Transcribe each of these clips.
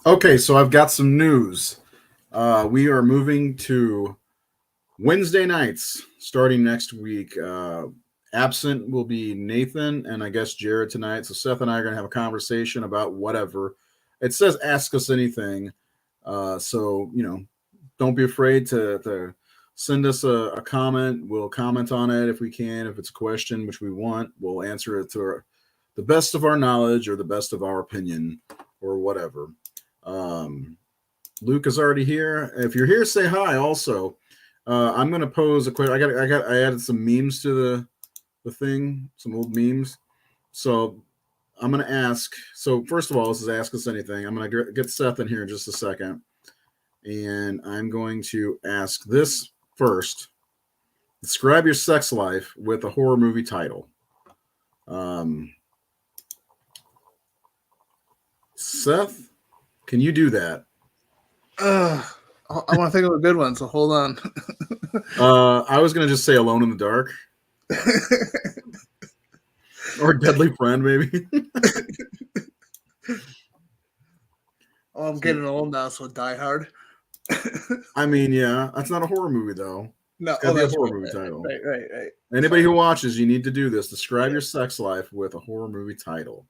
Okay, so I've got some news. We are moving to Wednesday nights starting next week. Absent will be Nathan and I guess Jared tonight. So Seth and I are going to have a conversation about whatever. It says ask us anything. So, don't be afraid to send us a comment. We'll comment on it if we can. If it's a question, which we want, we'll answer it the best of our knowledge or the best of our opinion or whatever. Um, Luke is already here. If you're here, say hi. Also, I'm gonna pose a question. I added some memes to the thing, some old memes. So I'm gonna ask. So first of all, this is ask us anything. I'm gonna get Seth in here in just a second, and I'm going to ask this first. Describe your sex life with a horror movie title. Um, Seth, can you do that? I want to think of a good one, so hold on. I was gonna just say Alone in the Dark or Deadly Friend, maybe. Oh, I'm getting old now, so Die Hard. I mean, yeah, that's not a horror movie though. No, It's got oh, to be a that's horror right, movie title. right. Anybody Sorry. who watches, you need to do this. Describe your sex life with a horror movie title.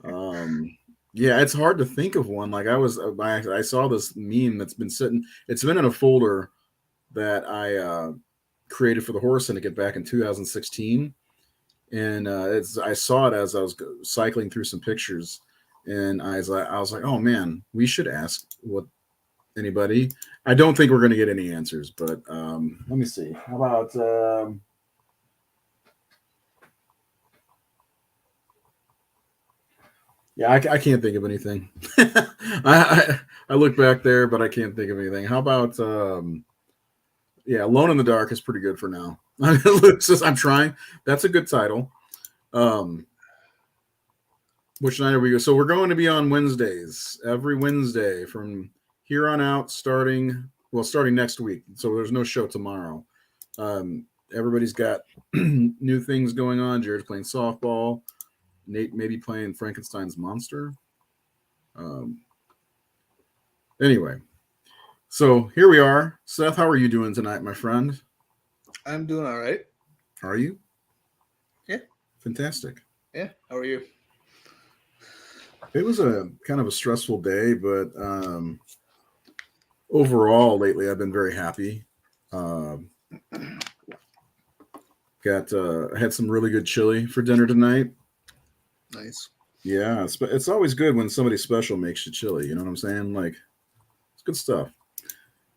Um, yeah, it's hard to think of one. Like I saw this meme that's been sitting. It's been in a folder that I created for the Horror Syndicate back in 2016, and I saw it as I was cycling through some pictures, and I was like, oh man, we should ask what anybody. I don't think we're going to get any answers, but let me see. How about yeah, I can't think of anything. I look back there, but I can't think of anything. How about yeah, Alone in the Dark is pretty good for now. Luke says I'm trying. That's a good title. Um, which night are we go? So we're going to be on Wednesdays every Wednesday from here on out, starting next week. So there's no show tomorrow. Everybody's got new things going on. Jared's playing softball. Nate maybe playing Frankenstein's monster. Um, anyway, so here we are. Seth, how are you doing tonight, my friend? I'm doing all right. Are you? Yeah, Fantastic. yeah. How are you? It was a kind of a stressful day, but overall, lately I've been very happy. Um, got had some really good chili for dinner tonight. Nice. Yeah, it's always good when somebody special makes you chili. You know what I'm saying? Like it's good stuff.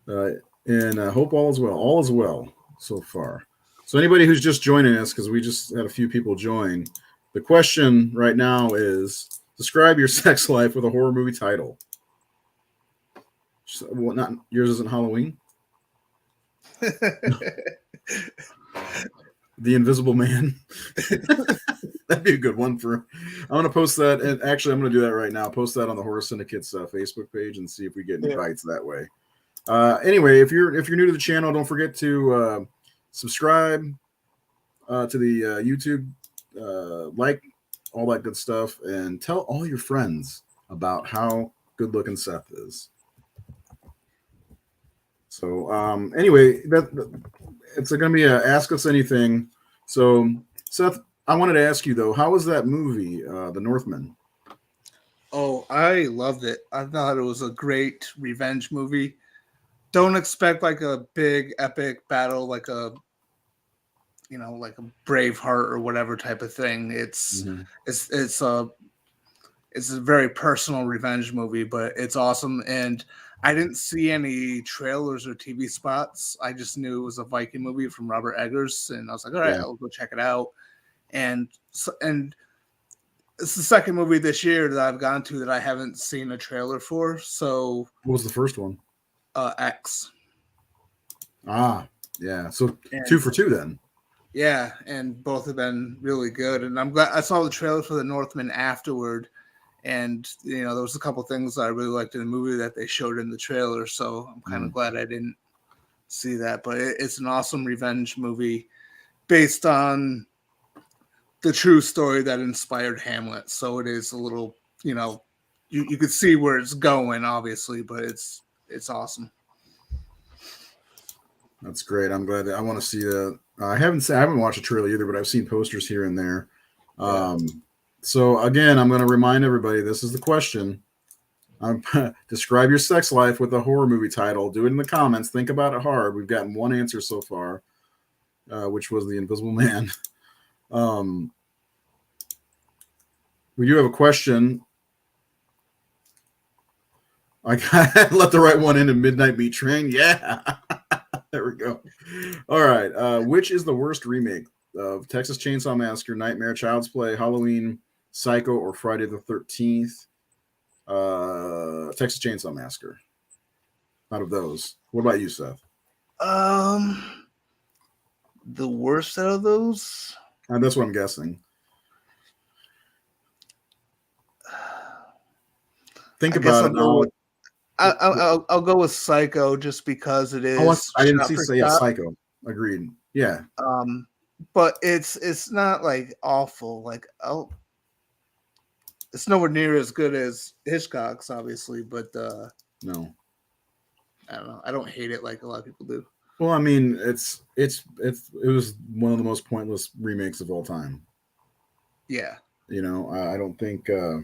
Uh, and hope all is well. All is well so far. So anybody who's just joining us, because we just had a few people join, the question right now is: describe your sex life with a horror movie title. Well, not yours isn't Halloween. The Invisible Man. That'd be a good one for. I'm gonna post that, and actually, I'm gonna do that right now. Post that on the Horror Syndicate's Facebook page and see if we get any Yeah. bites that way. Anyway, if you're new to the channel, don't forget to subscribe to the YouTube, like all that good stuff, and tell all your friends about how good looking Seth is. So anyway, it's going to be a ask us anything. So Seth, I wanted to ask you though, how was that movie, The Northman? Oh, I loved it. I thought it was a great revenge movie. Don't expect like a big epic battle, like a like a Braveheart or whatever type of thing. Mm-hmm. It's it's a it's a very personal revenge movie, but it's awesome. And I didn't see any trailers or TV spots. I just knew it was a Viking movie from Robert Eggers, and I was like, all right, Yeah. I'll go check it out. And it's the second movie this year that I've gone to that I haven't seen a trailer for. So, What was the first one? X. Ah, yeah. So two And for two then. yeah, and both have been really good. And I'm glad I saw the trailer for The Northman afterward. And there was a couple things I really liked in the movie that they showed in the trailer. So I'm kind of glad I didn't see that. But it's an awesome revenge movie based on the true story that inspired Hamlet. So it is a little, you could see where it's going, obviously, but it's awesome. That's great. I'm glad that I want to see that. I haven't watched a trailer either, but I've seen posters here and there. So again, I'm going to remind everybody, this is the question. Describe your sex life with a horror movie title. Do it in the comments. Think about it hard. We've gotten one answer so far, which was The Invisible Man. We do have a question. I let the right one in Midnight Meat Train. Yeah. There we go. All right. Which is the worst remake of Texas Chainsaw Massacre, Nightmare, Child's Play, Halloween, Psycho, or Friday the 13th? Texas Chainsaw Massacre. Out of those, what about you, Seth? The worst out of those? That's what I'm guessing. Think about it. I'll go with Psycho just because it is. I didn't see. Yeah, Psycho. Agreed. Yeah. But it's not like awful. Like it's nowhere near as good as Hitchcock's, obviously. But no, I don't know. I don't hate it like a lot of people do. Well, I mean, it was one of the most pointless remakes of all time. Yeah. You know, I don't think there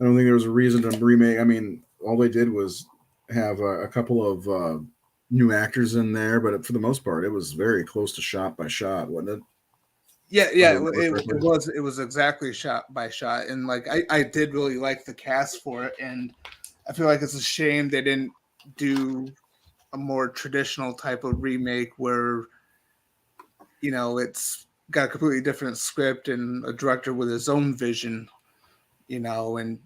was a reason to remake. I mean, all they did was have a couple of new actors in there, but for the most part, it was very close to shot by shot, wasn't it? Yeah, it was exactly shot by shot, and like I did really like the cast for it, and I feel like it's a shame they didn't do a more traditional type of remake where, you know, it's got a completely different script and a director with his own vision, you know, and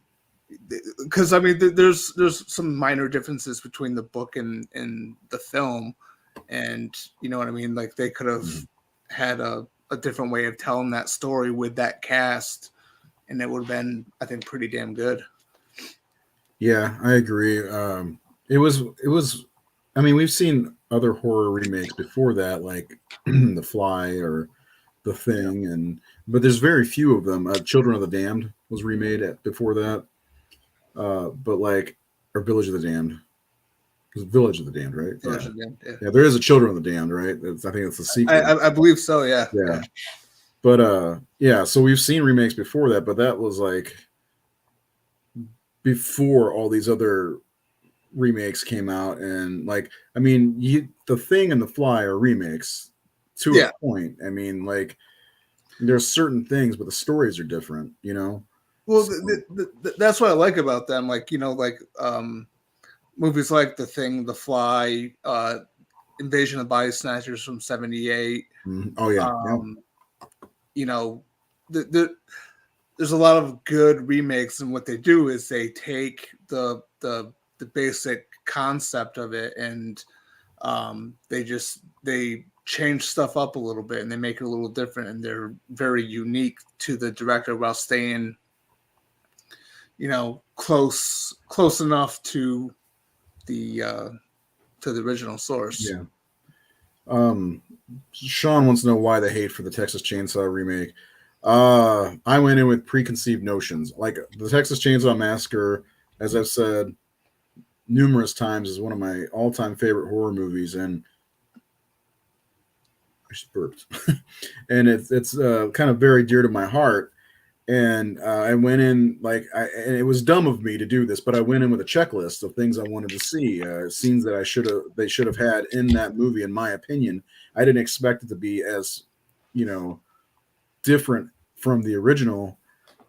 because I mean there's some minor differences between the book and the film, and you know what I mean, like they could have had a different way of telling that story with that cast, and it would have been, I think, pretty damn good. Yeah, I agree. It was I mean, we've seen other horror remakes before that, like The Fly or The Thing, but there's very few of them. Children of the Damned was remade before that. But like, or Village of the Damned. It was Village of the Damned, right? Village of the Damned, yeah. Yeah, there is a Children of the Damned, right? I think it's the sequel. I believe so, yeah. Yeah. But yeah, so we've seen remakes before that, but that was like before all these other remakes came out, and like, I mean, The Thing and The Fly are remakes to a point. I mean, like, there's certain things, but the stories are different, you know. Well, that's what I like about them. Like, you know, like movies like The Thing, The Fly, Invasion of Body Snatchers from '78. Oh yeah. You know, there's a lot of good remakes, and what they do is they take the basic concept of it, and they change stuff up a little bit, and they make it a little different, and they're very unique to the director while staying, you know, close enough to the original source. Yeah. Sean wants to know why the hate for the Texas Chainsaw remake. I went in with preconceived notions. Like, the Texas Chainsaw Massacre, as I've said numerous times, is one of my all-time favorite horror movies, and I just burped. And it's kind of very dear to my heart. And I went in and it was dumb of me to do this, but I went in with a checklist of things I wanted to see, scenes that they should have had in that movie, in my opinion. I didn't expect it to be as, you know, different from the original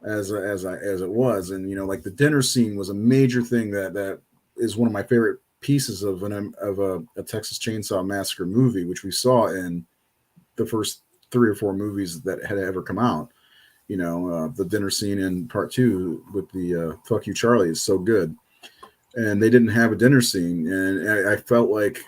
as it was. And, you know, like, the dinner scene was a major thing that is one of my favorite pieces of a Texas Chainsaw Massacre movie, which we saw in the first 3 or 4 movies that had ever come out. You know, the dinner scene in part 2 with the "Fuck You, Charlie" is so good, and they didn't have a dinner scene, and I felt like,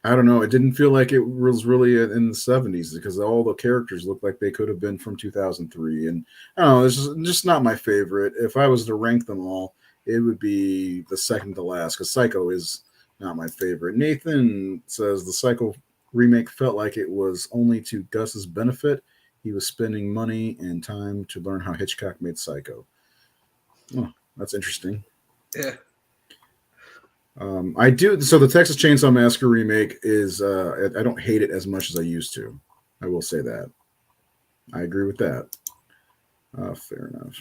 I don't know, it didn't feel like it was really in the 70s, because all the characters looked like they could have been from 2003, and I don't know, it's just not my favorite. If I was to rank them all, it would be the second to last, because Psycho is not my favorite. Nathan says the Psycho remake felt like it was only to Gus's benefit. He was spending money and time to learn how Hitchcock made Psycho. Oh, That's interesting. Yeah. I do. So the Texas Chainsaw Massacre remake is. I don't hate it as much as I used to. I will say that. I agree with that. Fair enough.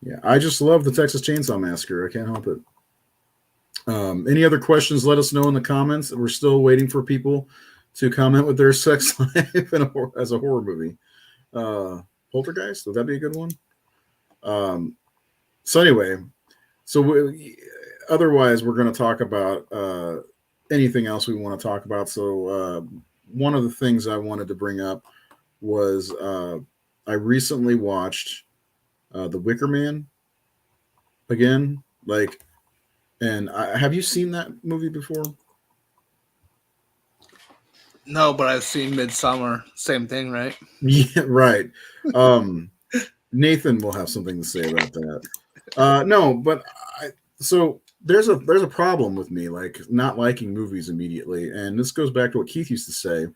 Yeah, I just love the Texas Chainsaw Massacre. I can't help it. Any other questions? Let us know in the comments. We're still waiting for people to comment with their sex life as a horror movie. Poltergeist, would that be a good one? So anyway, otherwise we're going to talk about anything else we want to talk about. So one of the things I wanted to bring up was I recently watched The Wicker Man again. Have you seen that movie before? No, but I've seen Midsummer. Same thing, right? Yeah, right. Nathan will have something to say about that. No, but so there's a problem with me, like not liking movies immediately, and this goes back to what Keith used to say,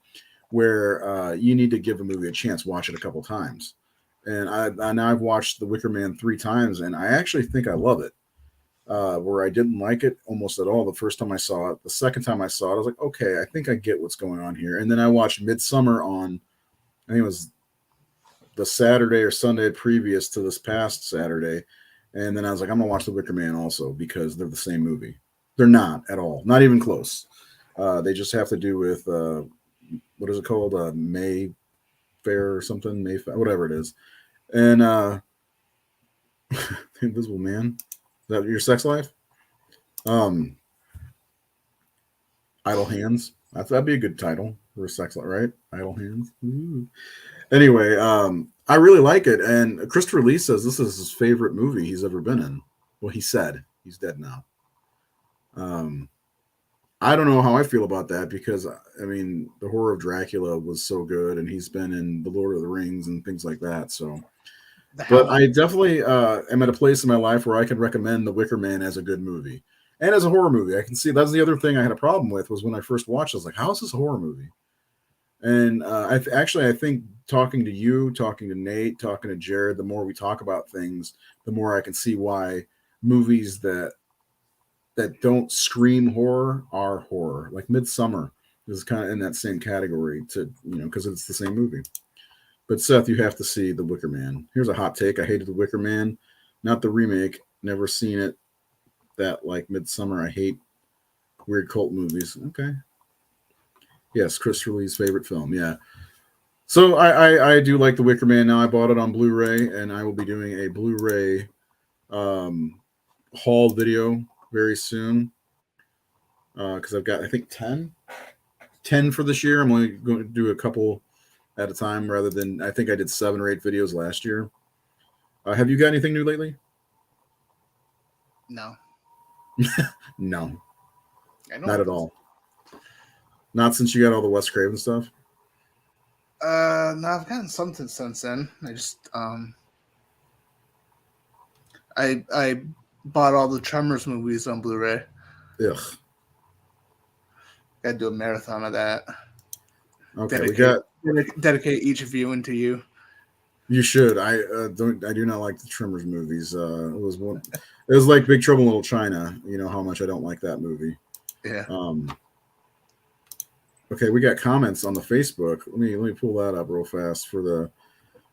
where you need to give a movie a chance, watch it a couple times. And I've watched The Wicker Man 3 times, and I actually think I love it. Where I didn't like it almost at all the first time I saw it. The second time I saw it, I was like, okay, I think I get what's going on here. And then I watched Midsummer on, I think it was the Saturday or Sunday previous to this past Saturday. And then I was like, I'm going to watch The Wicker Man also because they're the same movie. They're not at all, not even close. They just have to do with, what is it called? Mayfair or something, Mayfair, whatever it is. And Invisible Man. Is that your sex life? Idle Hands. That'd be a good title for a sex life, right? Idle Hands. Ooh. Anyway, I really like it, and Christopher Lee says this is his favorite movie he's ever been in. Well, he said he's dead now. I don't know how I feel about that because I mean, The Horror of Dracula was so good, and he's been in The Lord of the Rings and things like that. So. But I definitely am at a place in my life where I can recommend The Wicker Man as a good movie and as a horror movie. I can see that's the other thing I had a problem with was when I first watched it, I was like, how is this a horror movie? And I think talking to you, talking to Nate, talking to Jared, the more we talk about things, the more I can see why movies that don't scream horror are horror. Like Midsummer is kind of in that same category because it's the same movie. But Seth, you have to see The Wicker Man. Here's a hot take. I hated The Wicker Man, not the remake. Never seen it. That like Midsummer. I hate weird cult movies. Okay. Yes, Christopher Lee's favorite film. Yeah. So I do like The Wicker Man now. I bought it on Blu-ray, and I will be doing a Blu-ray haul video very soon because I've got, I think, 10 for this year. I'm only going to do a couple at a time rather than I think I did 7 or 8 videos last year. Have you got anything new lately? No. No. Not at all. Not since you got all the Wes Craven stuff? No, I've gotten something since then. I just I bought all the Tremors movies on Blu-ray. Ugh. Gotta do a marathon of that. Okay, dedicate each viewing to you. You should. I do not like the Tremors movies. It was like Big Trouble in Little China. You know how much I don't like that movie. Yeah. Okay, we got comments on the Facebook. Let me pull that up real fast for the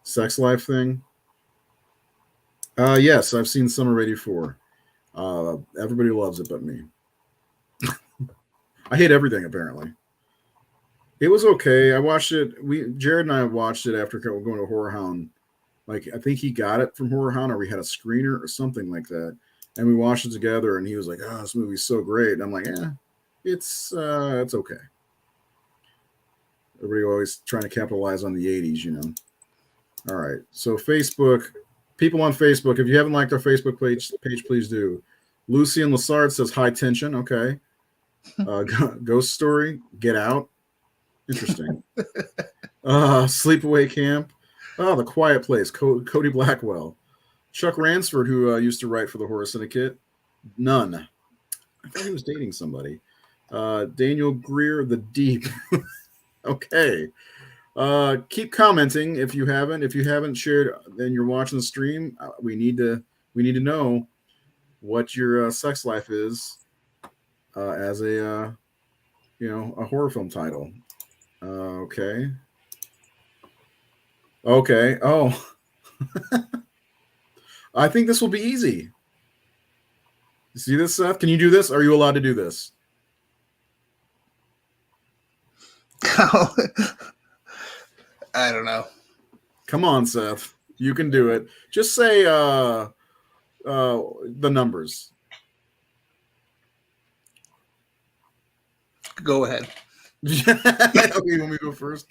sex life thing. Yes, I've seen Summer 84. Everybody loves it but me. I hate everything apparently. It was okay. I watched it. Jared and I watched it after going to Horror Hound. Like I think he got it from Horror Hound, or we had a screener or something like that, and we watched it together. And he was like, "Oh, this movie's so great." And I'm like, "Yeah, it's okay." Everybody always trying to capitalize on the '80s, you know. All right, so Facebook, people on Facebook, if you haven't liked our Facebook page, please do. Lucy and Lassard says high tension. Okay. Ghost Story, Get Out. Interesting. Sleepaway Camp. Oh, The Quiet Place. Cody Blackwell. Chuck Ransford, who used to write for the Horror Syndicate. None. I thought he was dating somebody. Daniel Greer, The Deep. Okay. Keep commenting if you haven't. If you haven't shared, then you're watching the stream. We need to know what your sex life is as a a horror film title. Okay. Okay. Oh, I think this will be easy. You see this, Seth? Can you do this? Are you allowed to do this? I don't know. Come on, Seth. You can do it. Just say the numbers. Go ahead. Okay, you want me to go first?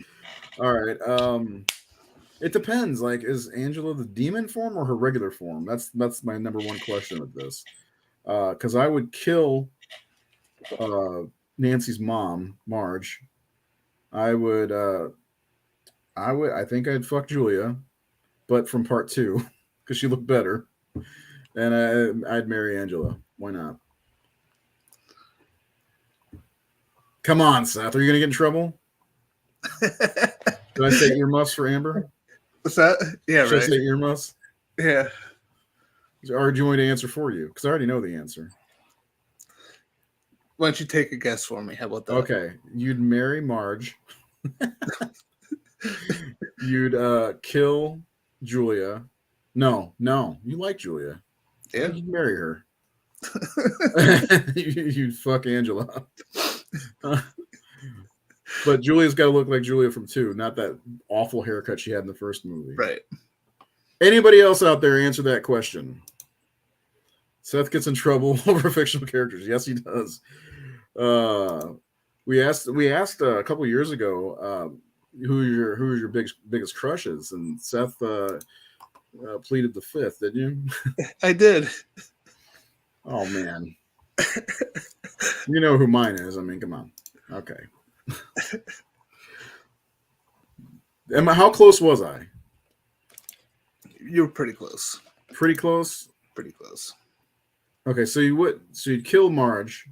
All right. It depends. Like, is Angela the demon form or her regular form? That's my number one question with this. Because I would kill Nancy's mom, Marge. I think I'd fuck Julia, but from part 2 because she looked better, and I'd marry Angela. Why not? Come on, Seth. Are you gonna get in trouble? Did I say earmuffs for Amber? What's that? Yeah, Should right. I say earmuffs? Yeah. Or do you want me to answer for you? Because I already know the answer. Why don't you take a guess for me? How about that? Okay, you'd marry Marge. You'd kill Julia. No, you like Julia. Yeah. You'd marry her. You'd fuck Angela. But Julia's got to look like Julia from 2, not that awful haircut she had in the first movie. Right. Anybody else out there answer that question? Seth gets in trouble over fictional characters. Yes, he does. We asked a couple years ago who your biggest crushes, and Seth pleaded the 5th, didn't you? I did. Oh man, you know who mine is. I mean, come on. Okay. How close was I? You were pretty close. Pretty close. Pretty close. Okay, so you'd kill Marge.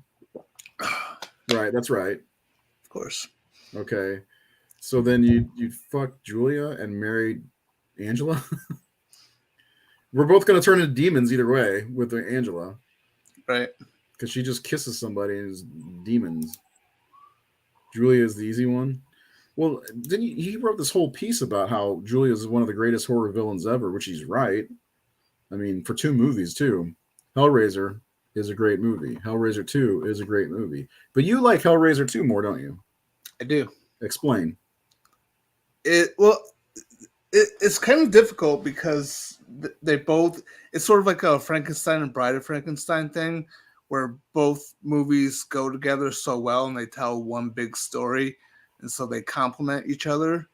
Right, that's right. Of course. Okay. So then you'd fuck Julia and marry Angela? We're both going to turn into demons either way with Angela. Right. Because she just kisses somebody and is demons. Julia is the easy one. Well, then he wrote this whole piece about how Julia is one of the greatest horror villains ever, which he's right. I mean, for 2 movies, too. Hellraiser is a great movie. Hellraiser 2 is a great movie. But you like Hellraiser 2 more, don't you? I do. Explain. It's kind of difficult because they both, it's sort of like a Frankenstein and Bride of Frankenstein thing where both movies go together so well and they tell one big story, and so they complement each other.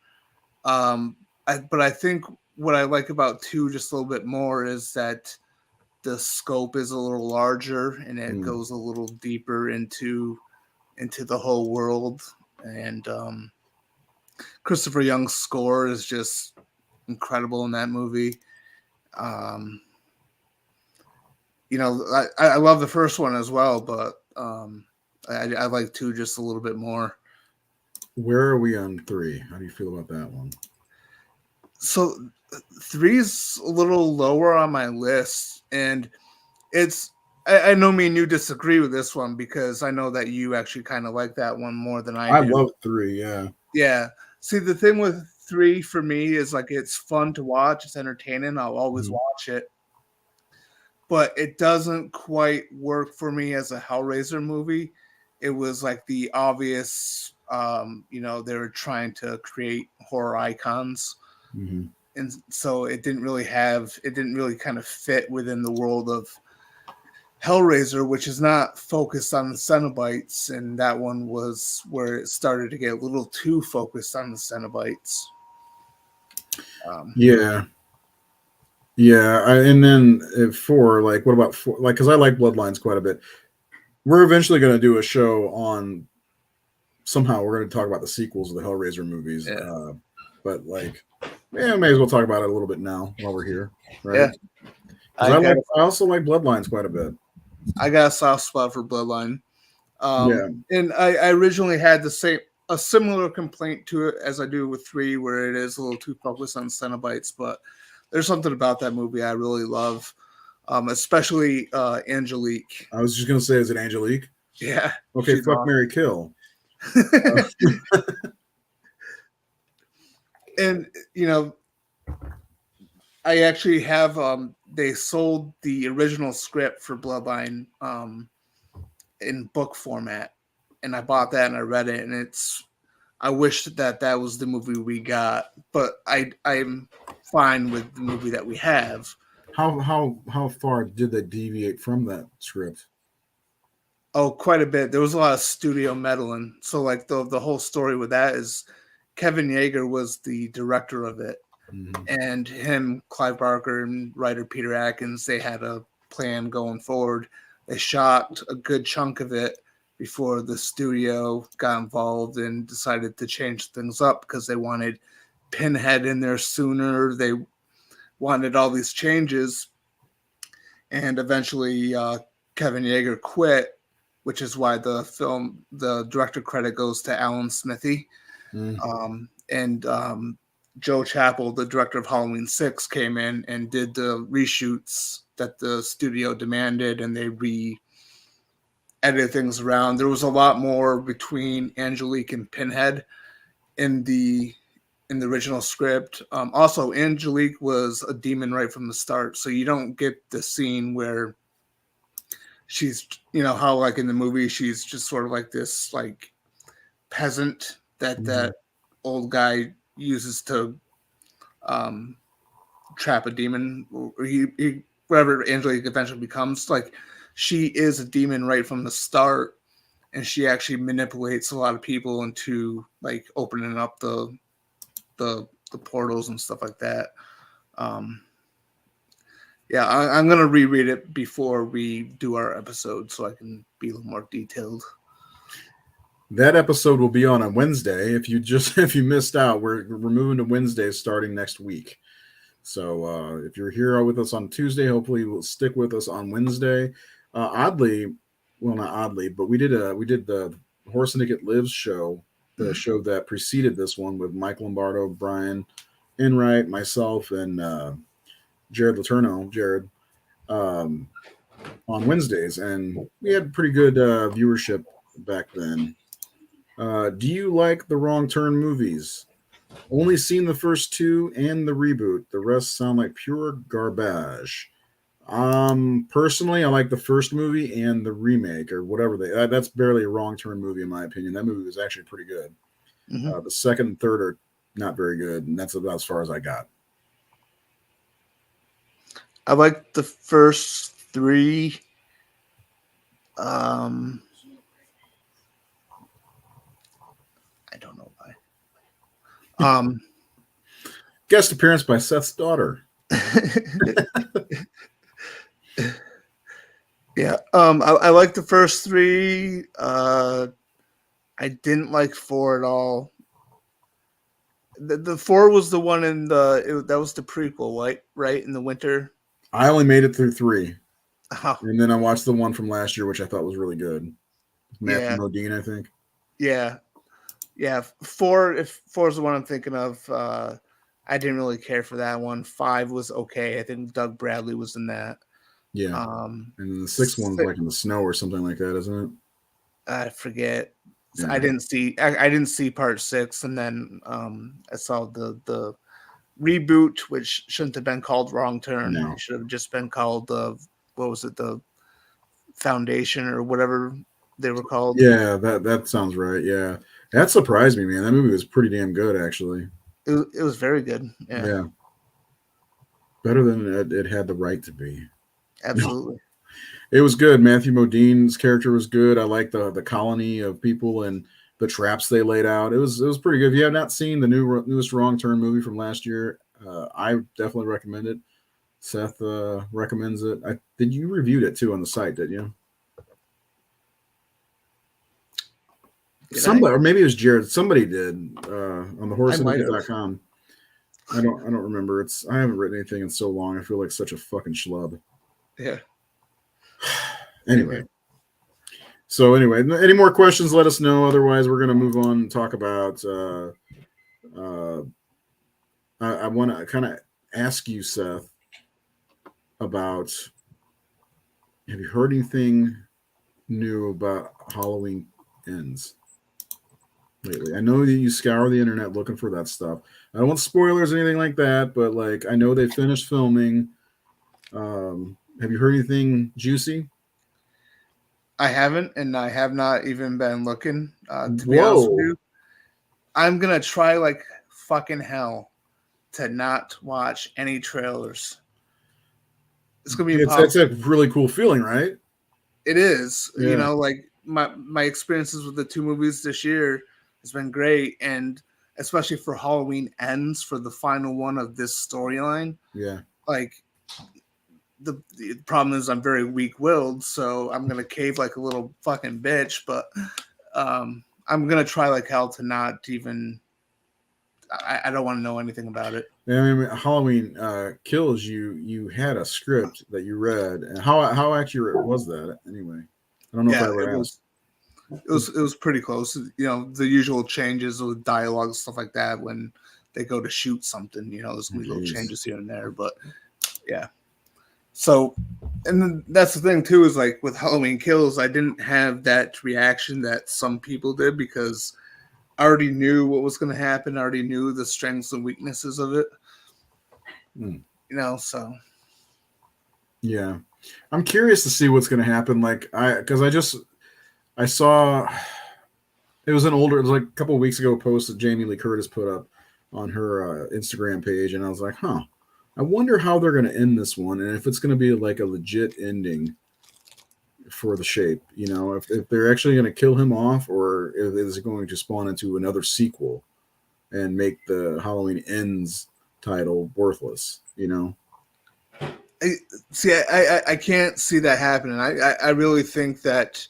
But I think what I like about 2 just a little bit more is that the scope is a little larger and it goes a little deeper into the whole world. And Christopher Young's score is just incredible in that movie. I love the first one as well, but I like 2 just a little bit more. Where are we on 3? How do you feel about that one? So 3's a little lower on my list, and I know me and you disagree with this one because I know that you actually kind of like that one more than I do. I love 3, yeah. Yeah. See, the thing with 3 for me is like it's fun to watch, it's entertaining, I'll always watch it. But it doesn't quite work for me as a Hellraiser movie. It was like the obvious, they were trying to create horror icons. Mm-hmm. And so it didn't really kind of fit within the world of Hellraiser, which is not focused on the Cenobites. And that one was where it started to get a little too focused on the Cenobites. Yeah. And then 4, like, what about 4? Like, because I like Bloodlines quite a bit. We're eventually going to do a show on. Somehow we're going to talk about the sequels of the Hellraiser movies. Yeah. But like, may as well talk about it a little bit now while we're here, right? Yeah. I also like Bloodlines quite a bit. I got a soft spot for Bloodline. And I originally had the same. a similar complaint to it as I do with 3, where it is a little too focused on Cenobites, but there's something about that movie I really love, especially Angelique. I was just gonna say, is it Angelique? Yeah. Okay, fuck, awesome. Mary, kill. And I actually have they sold the original script for Bloodline in book format, and I bought that and I read it, and I wish that was the movie we got, but I'm fine with the movie that we have. How far did they deviate from that script? Oh, quite a bit. There was a lot of studio meddling. So like the whole story with that is Kevin Yeager was the director of it. Mm-hmm. And him, Clive Barker, and writer Peter Atkins, they had a plan going forward. They shot a good chunk of it before the studio got involved and decided to change things up because they wanted Pinhead in there sooner. They wanted all these changes. And eventually Kevin Yeager quit, which is why the director credit goes to Alan Smithy. Mm. And Joe Chappell, the director of Halloween 6, came in and did the reshoots that the studio demanded, and they edited things around. There was a lot more between Angelique and Pinhead in the original script. Also, Angelique was a demon right from the start, so you don't get the scene where she's, how like in the movie she's just sort of like this like peasant that old guy uses to trap a demon, or he whatever Angelique eventually becomes. Like, she is a demon right from the start, and she actually manipulates a lot of people into like opening up the portals and stuff like that. Yeah, I'm gonna reread it before we do our episode so I can be a little more detailed. That episode will be on Wednesday. If you missed out, we're moving to Wednesday starting next week. So if you're here with us on Tuesday, hopefully you'll stick with us on Wednesday. Oddly, well, not oddly, but we did the Horror Syndicate Lives show, the show that preceded this one, with Mike Lombardo, Brian Enright, myself, and Jared Letourneau, on Wednesdays, and we had pretty good viewership back then. Do you like the Wrong Turn movies? Only seen the first 2 and the reboot. The rest sound like pure garbage. Personally, I like the first movie and the remake, or whatever that's barely a Wrong Turn movie in my opinion. That movie was actually pretty good. Mm-hmm. The second and third are not very good, and that's about as far as I got. I like the first 3. I don't know why. Guest appearance by Seth's daughter. Yeah. I like the first 3. I didn't like 4 at all. The 4 was the one that was the prequel, right? In the winter. I only made it through 3. Oh. And then I watched the one from last year, which I thought was really good. Matthew Modine, I think. Yeah. Yeah. 4, if 4 is the one I'm thinking of, I didn't really care for that one. 5 was okay. I think Doug Bradley was in that. Yeah. And then the 6th one's like in the snow or something like that, isn't it? I forget. Yeah. I didn't see part 6, and then I saw the reboot, which shouldn't have been called Wrong Turn. No. It should have just been called the Foundation or whatever they were called. Yeah, that sounds right. Yeah, that surprised me, man. That movie was pretty damn good, actually. It was very good. Yeah. Better than it had the right to be. Absolutely. It was good. Matthew Modine's character was good. I like the colony of people and the traps they laid out. It was pretty good. If you have not seen the newest Wrong Turn movie from last year, I definitely recommend it. Seth recommends it. You reviewed it too on the site, did you? Somebody, or maybe it was Jared. Somebody did on the horsesyndicate.com. I don't remember. I haven't written anything in so long. I feel like such a fucking schlub. Yeah. Anyway, So anyway, any more questions? Let us know. Otherwise, we're gonna move on and talk about. I want to kind of ask you, Seth, about. Have you heard anything new about Halloween Ends lately? I know that you scour the internet looking for that stuff. I don't want spoilers or anything like that, but like I know they finished filming. Have you heard anything juicy? I haven't, and I have not even been looking. To be honest with Whoa. you, I'm gonna try like fucking hell to not watch any trailers. It's gonna be It's a impossible. really cool feeling, right? It is, Yeah. like my experiences with the two movies this year has been great, and especially for Halloween Ends, for the final one of this storyline. Yeah. Like the problem is I'm very weak-willed, so I'm gonna cave like a little fucking bitch. But I'm gonna try like hell to not even. I don't want to know anything about it. Yeah, I mean, Halloween Kills. You had a script that you read, and how accurate was that anyway? I don't know if I Yeah, ever asked. it was pretty close. The usual changes with dialogue stuff like that when they go to shoot something. There's gonna be little changes here and there, but yeah. So, and then that's the thing too, is like with Halloween Kills, I didn't have that reaction that some people did because I already knew what was going to happen. I already knew the strengths and weaknesses of it. So. Yeah, I'm curious to see what's going to happen. Like I saw it was it was like a couple of weeks ago, a post that Jamie Lee Curtis put up on her Instagram page, and I was like, huh. I wonder how they're going to end this one, and if it's going to be like a legit ending for the Shape. If they're actually going to kill him off, or if it's going to spawn into another sequel and make the Halloween Ends title worthless. I can't see that happening. I really think that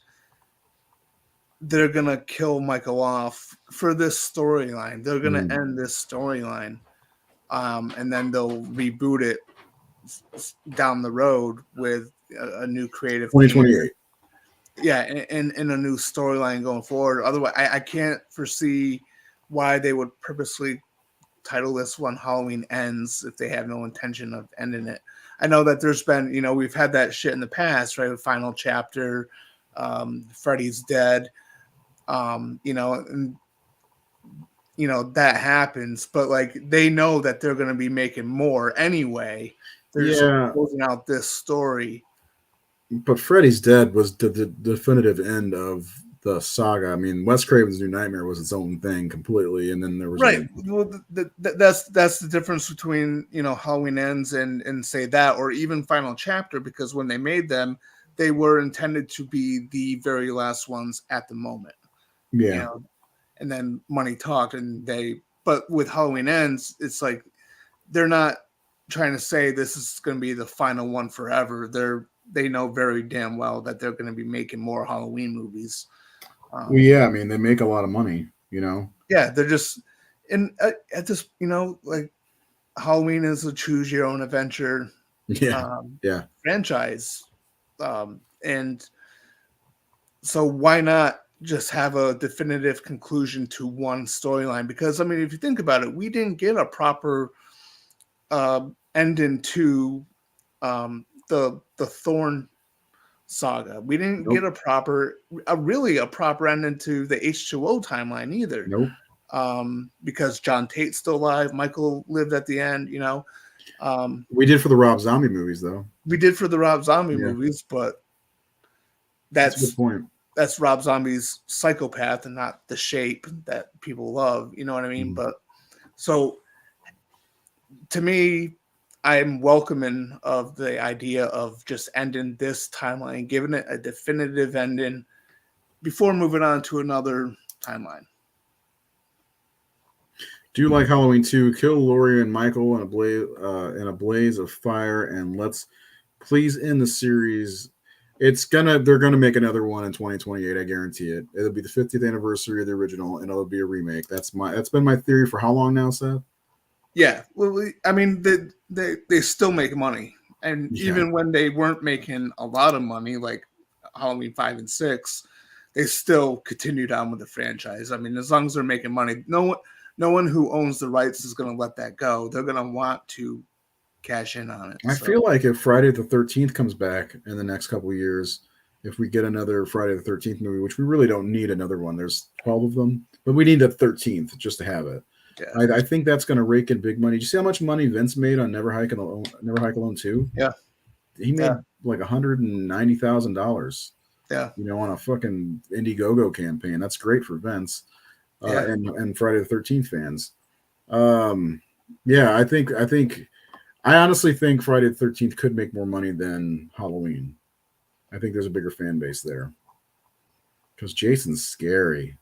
they're going to kill Michael off for this storyline. They're going to end this storyline. And then they'll reboot it down the road with a new creative 2028. Yeah, and a new storyline going forward. Otherwise, I can't foresee why they would purposely title this one Halloween Ends if they have no intention of ending it. I know that there's been, we've had that shit in the past, right? The final chapter, Freddy's dead, and that happens, but like they know that they're going to be making more anyway. They're just closing out this story. But Freddy's Dead was the definitive end of the saga. I mean, Wes Craven's New Nightmare was its own thing completely, and then there was right. Well, that's the difference between Halloween Ends and say that, or even Final Chapter, because when they made them, they were intended to be the very last ones at the moment. Yeah. And then money talked, but with Halloween Ends, it's like they're not trying to say this is going to be the final one forever. They know very damn well that they're going to be making more Halloween movies. Well, yeah, I mean, they make a lot of money, Yeah, they're just, and at this, like Halloween is a choose your own adventure franchise. And so why not just have a definitive conclusion to one storyline? Because, I mean, if you think about it, we didn't get a proper ending to the Thorn saga. We didn't get a proper ending to the H2O timeline either. Because John Tate's still alive. Michael lived at the end, we did for the Rob Zombie movies, though. We did for the Rob Zombie movies, but that's a good point. That's Rob Zombie's psychopath and not the Shape that people love. You know what I mean? But so to me, I'm welcoming of the idea of just ending this timeline, giving it a definitive ending before moving on to another timeline. Do you like Halloween 2? Kill Laurie and Michael in a blaze of fire, and let's please end the series. They're gonna make another one in 2028. I guarantee it. It'll be the 50th anniversary of the original, and it'll be a remake. That's been my theory for how long now, Seth? Yeah, well, I mean, they still make money, and even when they weren't making a lot of money, like Halloween 5 and 6, they still continued on with the franchise. I mean, as long as they're making money, no one who owns the rights is going to let that go. They're going to want to cash in on it. I feel like if Friday the 13th comes back in the next couple of years, if we get another Friday the 13th movie, which we really don't need another one, there's 12 of them, but we need a 13th just to have it. Yeah. I think that's going to rake in big money. Did you see how much money Vince made on Never Hike Alone 2? Yeah. He made like $190,000. Yeah. On a fucking Indiegogo campaign. That's great for Vince and Friday the 13th fans. I honestly think Friday the 13th could make more money than Halloween. I think there's a bigger fan base there because Jason's scary.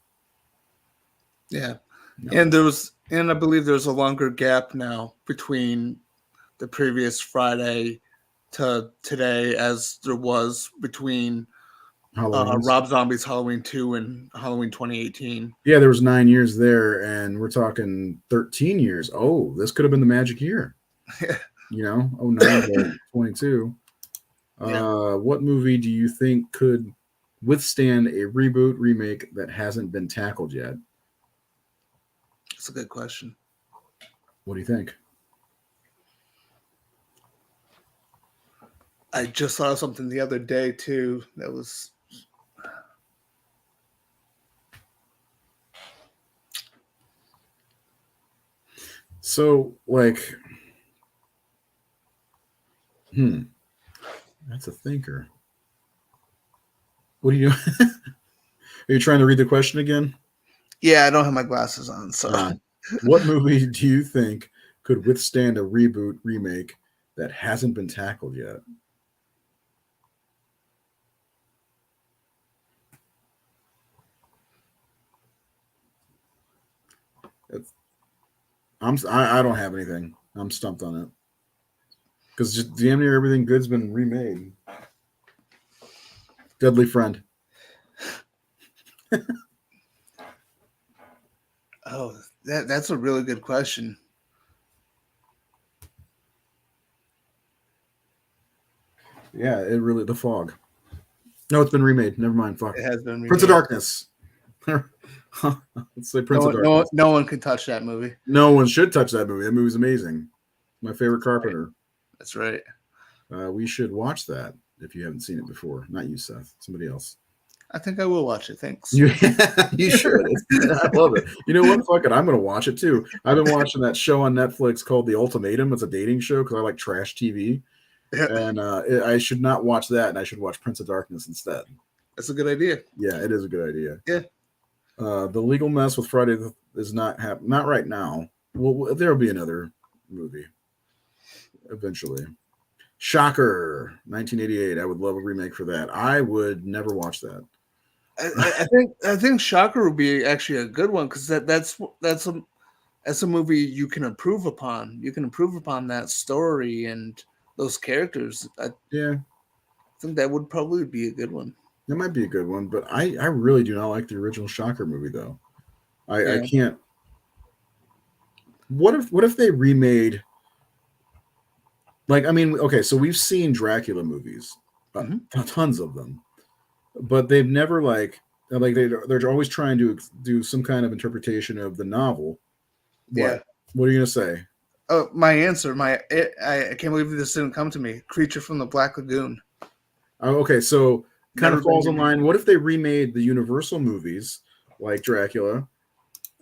Yeah. No. And I believe there's a longer gap now between the previous Friday to today as there was between Rob Zombie's Halloween 2 and Halloween 2018. Yeah, there was 9 years there, and we're talking 13 years. Oh, this could have been the magic year. 09 to 22. What movie do you think could withstand a reboot remake that hasn't been tackled yet? That's a good question. What do you think? I just saw something the other day too that was so like that's a thinker. What are you doing? Are you trying to read the question again? Yeah, I don't have my glasses on. So what movie do you think could withstand a reboot remake that hasn't been tackled yet? I don't have anything. I'm stumped on it. Because just damn near everything good's been remade. Deadly Friend. Oh, that's a really good question. Yeah, The Fog. No, it's been remade. Never mind. Fuck. It has been remade. Prince of Darkness. Let's say Prince of Darkness. No one can touch that movie. No one should touch that movie. That movie's amazing. My favorite Carpenter. That's right. We should watch that if you haven't seen it before. Not you, Seth. Somebody else. I think I will watch it. Thanks. You should. I love it. You know what? Fuck it. I'm going to watch it too. I've been watching that show on Netflix called The Ultimatum. It's a dating show because I like trash TV. And I should not watch that, and I should watch Prince of Darkness instead. That's a good idea. Yeah, it is a good idea. Yeah. The legal mess with Friday is not happening. Not right now. Well, there'll be another movie eventually. Shocker, 1988. I would love a remake for that. I would never watch that. I think Shocker would be actually a good one because that's a movie you can improve upon. You can improve upon that story and those characters. I think that would probably be a good one. That might be a good one, but I really do not like the original Shocker movie though. I can't. What if they remade? Like, I mean, okay, so we've seen Dracula movies, tons of them, but they've never they're always trying to do some kind of interpretation of the novel. What are you gonna say? Oh, my answer. I can't believe this didn't come to me. Creature from the Black Lagoon. Oh, okay, so kind of falls in line. What if they remade the Universal movies like Dracula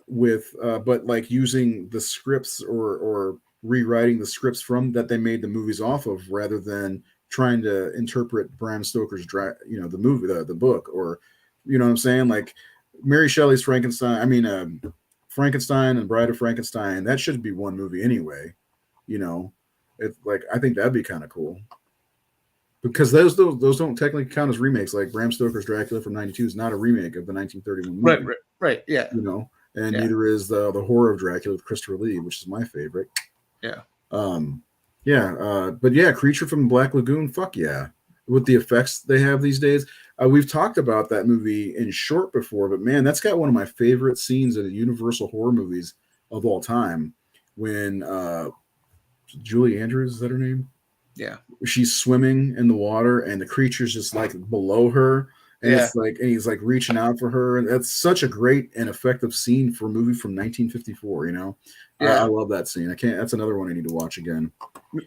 with, but like using the scripts or rewriting the scripts from that they made the movies off of, rather than trying to interpret Bram Stoker's the movie, the book, or you know what I'm saying? Like Mary Shelley's Frankenstein. I mean, Frankenstein and Bride of Frankenstein. That should be one movie anyway. It's like I think that'd be kind of cool because those don't technically count as remakes. Like Bram Stoker's Dracula from '92 is not a remake of the 1931 movie. Right. Yeah. And neither is the Horror of Dracula with Christopher Lee, which is my favorite. Yeah. But yeah, Creature from the Black Lagoon, fuck yeah. With the effects they have these days. We've talked about that movie in short before, but man, that's got one of my favorite scenes in the Universal horror movies of all time. When Julie Andrews, is that her name? Yeah. She's swimming in the water and the creature's just like below her And it's like, and he's like reaching out for her, and that's such a great and effective scene for a movie from 1954. You know, I love that scene. I can't. That's another one I need to watch again.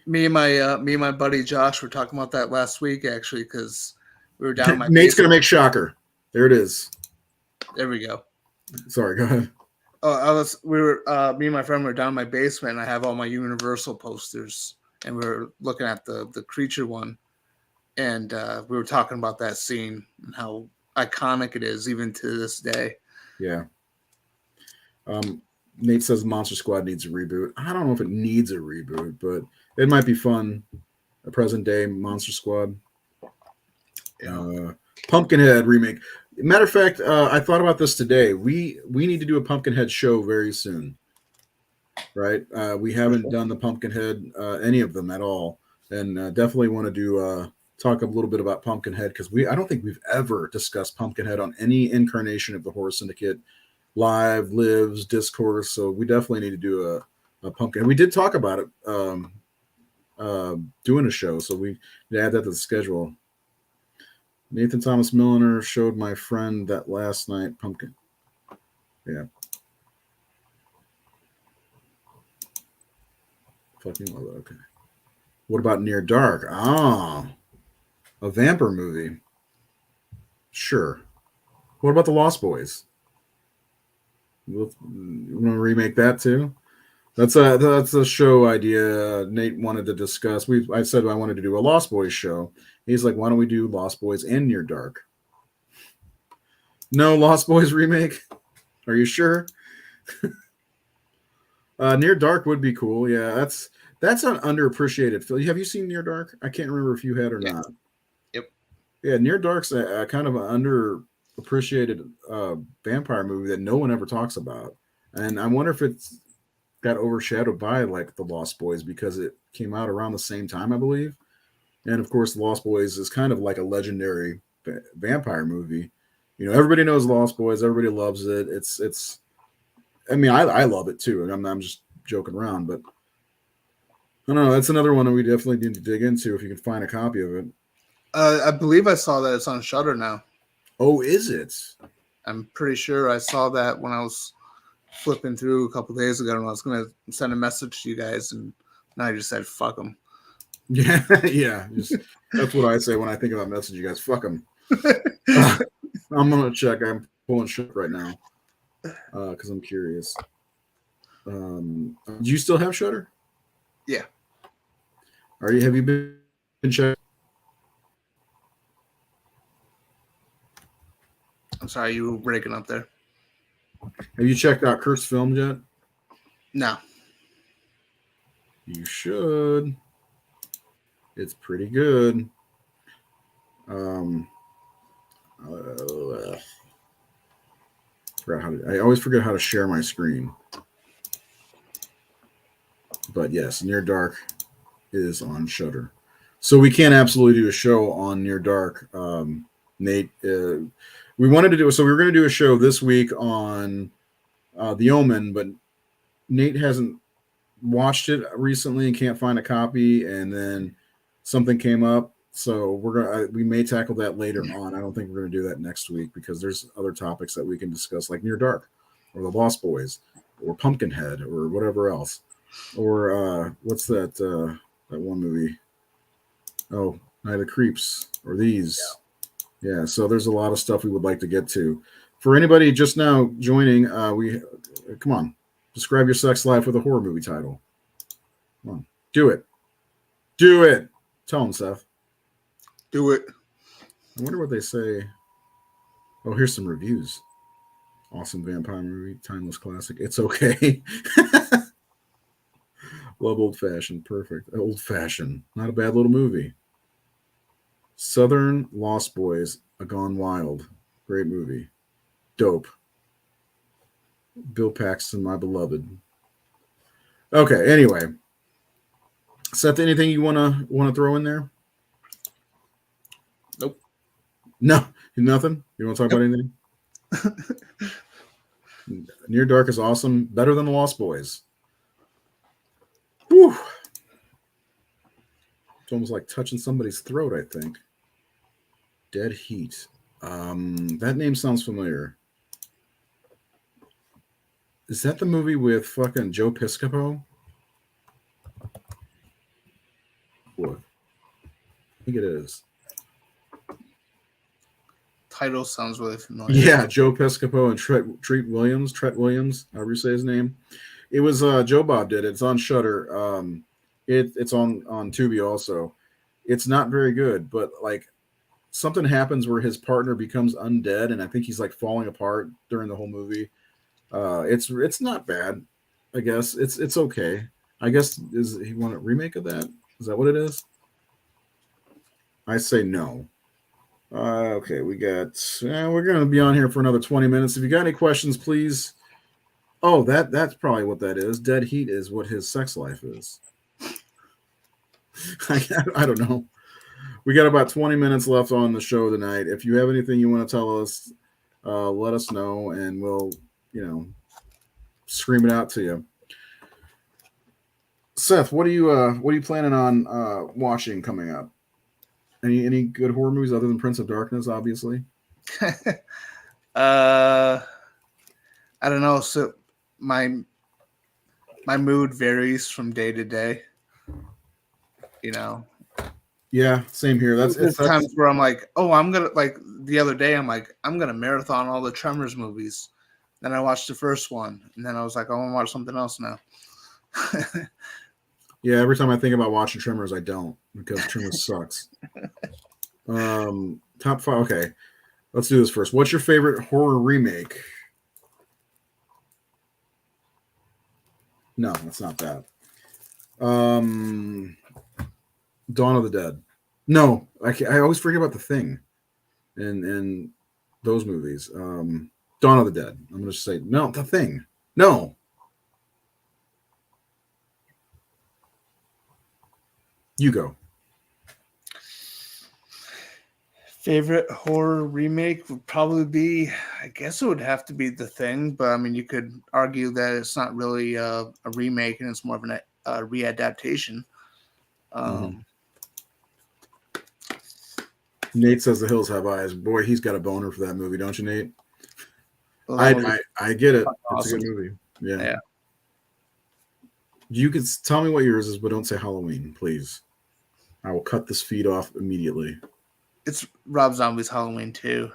Me and my buddy Josh were talking about that last week actually, because we were down in my Nate's basement. gonna make Shocker. There it is. There we go. Sorry, go ahead. Me and my friend were down in my basement, and I have all my Universal posters, and we were looking at the creature one, and we were talking about that scene and how iconic it is even to this day. Yeah. Nate says Monster Squad needs a reboot. I don't know if it needs a reboot, but it might be fun. A present day Monster Squad. Pumpkinhead remake. Matter of fact, I thought about this today. We need to do a Pumpkinhead show very soon. Right? We haven't done the Pumpkinhead, any of them at all, and definitely want to do talk a little bit about Pumpkinhead, because I don't think we've ever discussed Pumpkinhead on any incarnation of the Horror Syndicate, live, lives, discourse. So we definitely need to do a Pumpkinhead. We did talk about it doing a show, so we need to add that to the schedule. Nathan Thomas Milliner showed my friend that last night. Pumpkin. Yeah. Fucking love it. Okay. What about Near Dark? Ah, a vampire movie. Sure. What about The Lost Boys? You want to remake that too? That's a show idea Nate wanted to discuss. I said I wanted to do a Lost Boys show. He's like, why don't we do Lost Boys and Near Dark? No Lost Boys remake? Are you sure? Near Dark would be cool. Yeah, that's an underappreciated film. Have you seen Near Dark? I can't remember if you had or not. Yep. Yeah, Near Dark's a kind of an underappreciated vampire movie that no one ever talks about, and I wonder if it's got overshadowed by like The Lost Boys because it came out around the same time, I believe. And of course, The Lost Boys is kind of like a legendary vampire movie. You know, everybody knows Lost Boys. Everybody loves it. It's. I mean, I love it too. And I'm just joking around, but I don't know. That's another one that we definitely need to dig into if you can find a copy of it. I believe I saw that it's on Shudder now. Oh, is it? I'm pretty sure I saw that when I was flipping through a couple of days ago, and I was going to send a message to you guys, and I just said, fuck them. Yeah, yeah. That's what I say when I think about messaging you guys. Fuck them. I'm going to check. I'm pulling shit right now because I'm curious. Do you still have Shudder? Yeah. Have you been checked? I'm sorry, you were breaking up there. Have you checked out Kurt's Films yet? No. You should. It's pretty good. I always forget how to share my screen. But yes, Near Dark is on Shudder. So we can absolutely do a show on Near Dark. Nate, we wanted to do so we were going to do a show this week on The Omen, but Nate hasn't watched it recently and can't find a copy, and then something came up, so we may tackle that later on. I don't think we're going to do that next week because there's other topics that we can discuss, like Near Dark or The Lost Boys or Pumpkinhead or whatever else, or what's that one movie? Oh, Night of the Creeps or these. Yeah, so there's a lot of stuff we would like to get to. For anybody just now joining, come on, describe your sex life with a horror movie title. Come on, do it. Do it. Tell them, Seth. Do it. I wonder what they say. Oh, here's some reviews. Awesome vampire movie, timeless classic. It's okay. Love Old Fashioned. Perfect. Old Fashioned. Not a bad little movie. Southern Lost Boys, A Gone Wild. Great movie. Dope. Bill Paxton, my beloved. Okay, anyway. Seth, anything you wanna throw in there? Nope. No, nothing? You want to talk about anything? Near Dark is awesome. Better than The Lost Boys. Whew. It's almost like touching somebody's throat, I think. Dead Heat. That name sounds familiar. Is that the movie with fucking Joe Piscopo? What? I think it is. Title sounds really familiar. Yeah, Joe Piscopo and Treat Williams, Tret Williams, however you say his name. It was Joe Bob did it. It's on Shudder. It's on Tubi also. It's not very good, but like something happens where his partner becomes undead, and I think he's like falling apart during the whole movie. It's not bad. I guess it's okay. I guess is he want a remake of that? Is that what it is? I say no. Okay, we got. We're gonna be on here for another 20 minutes. If you got any questions, please. Oh, that's probably what that is. Dead heat is what his sex life is. I don't know. We got about 20 minutes left on the show tonight. If you have anything you want to tell us, let us know, and we'll, scream it out to you. Seth, what are you planning on watching coming up? Any good horror movies other than Prince of Darkness, obviously? I don't know. So my mood varies from day to day. Yeah, same here. There's times where I'm like, oh, I'm gonna like the other day. I'm like, I'm gonna marathon all the Tremors movies. Then I watched the first one, and then I was like, I want to watch something else now. Yeah, every time I think about watching Tremors, I don't because Tremors sucks. Top 5. Okay, let's do this first. What's your favorite horror remake? No, that's not that. Dawn of the Dead. No, I always forget about The Thing and those movies. Dawn of the Dead. I'm going to say, no, The Thing. No. You go. Favorite horror remake would probably be, I guess it would have to be The Thing, but I mean, you could argue that it's not really a remake and it's more of a readaptation. Nate says The Hills Have Eyes. Boy, he's got a boner for that movie, don't you, Nate? Well, I get it. Awesome. It's a good movie. Yeah. You can tell me what yours is, but don't say Halloween, please. I will cut this feed off immediately. It's Rob Zombie's Halloween 2.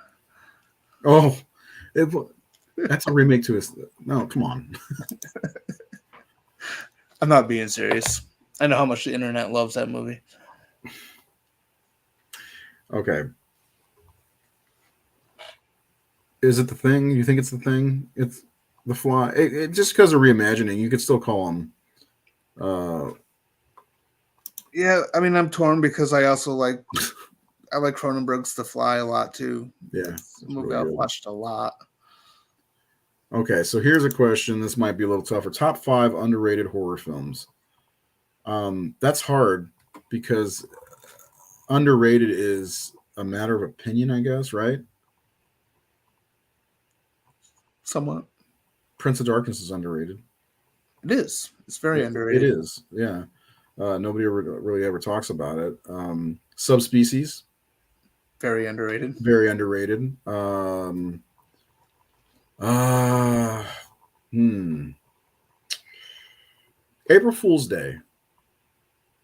Oh, that's a remake to us. No, come on. I'm not being serious. I know how much the internet loves that movie. Okay. Is it The Thing? You think it's The Thing? It's The Fly? Just because of reimagining, you could still call them. Yeah, I mean, I'm torn because I also like Cronenberg's The Fly a lot too. Yeah, it's a movie I've watched a lot. Okay, so here's a question. This might be a little tougher. Top 5 underrated horror films. That's hard because underrated is a matter of opinion, I guess, right? Somewhat. Prince of Darkness is underrated. It is. It's very underrated. It is, yeah. Nobody really ever talks about it. Subspecies. Very underrated. Very underrated. April Fool's Day.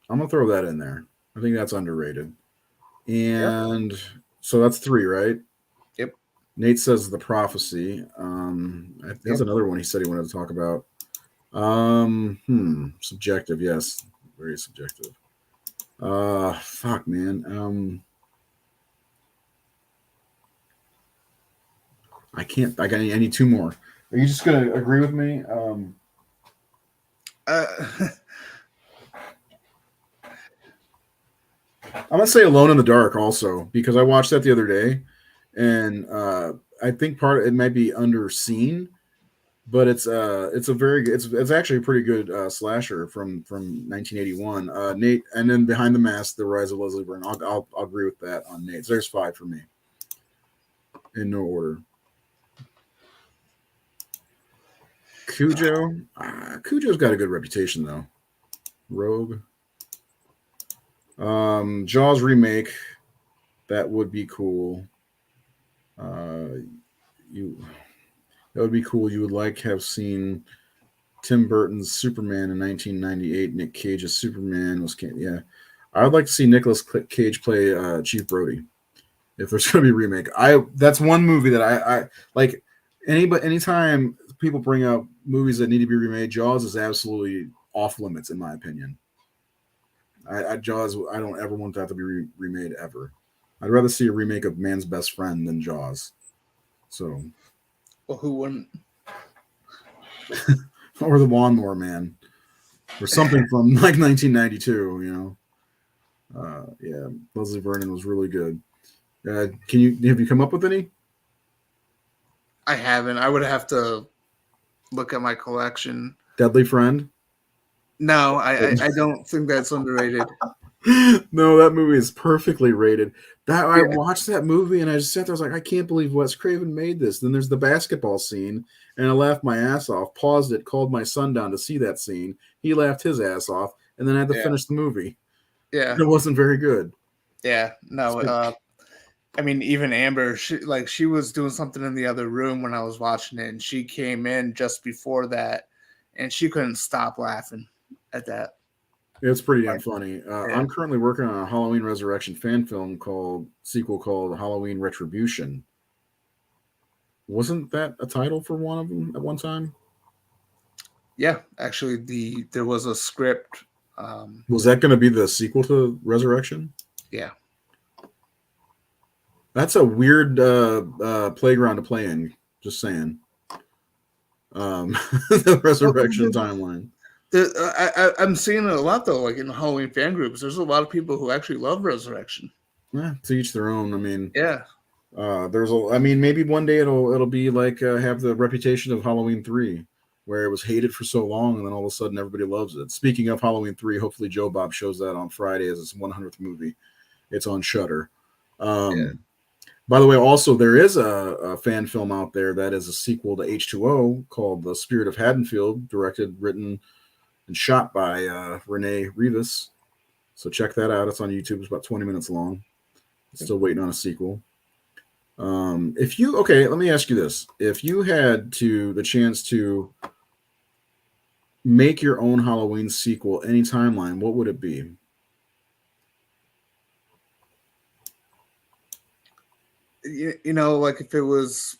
I'm going to throw that in there. I think that's underrated. And so that's 3, right? Yep. Nate says The Prophecy. That's another one he said he wanted to talk about. Subjective, yes. Very subjective. Fuck, man. I can't. I need 2 more. Are you just gonna agree with me? I'm gonna say Alone in the Dark also because I watched that the other day, and I think part of it might be underseen, but it's actually a pretty good slasher from 1981. Nate, and then Behind the Mask, The Rise of Leslie Byrne. I'll agree with that on Nate. So there's 5 for me, in no order. Cujo's got a good reputation though. Rogue. Jaws remake, that would be cool. Uh, you that would be cool. You would like have seen Tim Burton's Superman in 1998. Nick Cage's Superman was yeah. I would like to see Nicolas Cage play Chief Brody if there's going to be a remake. That's one movie that I like. Anytime people bring up movies that need to be remade, Jaws is absolutely off limits in my opinion. Jaws, I don't ever want that to be remade ever. I'd rather see a remake of Man's Best Friend than Jaws. So, well, who wouldn't? or The Lawnmower Man, or something from like 1992. You know, yeah, Leslie Vernon was really good. Have you come up with any? I haven't. I would have to look at my collection. Deadly Friend. No, I don't think that's underrated. No, that movie is perfectly rated. I watched that movie and I just sat there. I was like, I can't believe Wes Craven made this. Then there's the basketball scene, and I laughed my ass off. Paused it, called my son down to see that scene. He laughed his ass off, and then I had to finish the movie. Yeah, it wasn't very good. Yeah, no. I mean, even Amber, she was doing something in the other room when I was watching it, and she came in just before that, and she couldn't stop laughing at that. It's pretty damn funny. I'm currently working on a Halloween Resurrection fan film sequel called Halloween Retribution. Wasn't that a title for one of them at one time? Yeah, actually, there was a script. Was that going to be the sequel to Resurrection? Yeah. That's a weird playground to play in. Just saying. The Resurrection timeline. I'm seeing it a lot though, like in the Halloween fan groups. There's a lot of people who actually love Resurrection. Yeah, to each their own. I mean, yeah. Maybe one day it'll be like have the reputation of Halloween 3, where it was hated for so long, and then all of a sudden everybody loves it. Speaking of Halloween 3, hopefully Joe Bob shows that on Friday as his 100th movie. It's on Shudder. By the way, also there is a fan film out there that is a sequel to H2O called The Spirit of Haddonfield, directed, written, and shot by Renee Rivas. So check that out. It's on YouTube. It's about 20 minutes long. Still waiting on a sequel. Let me ask you this. If you had the chance to make your own Halloween sequel, any timeline, what would it be? You know, like if it was,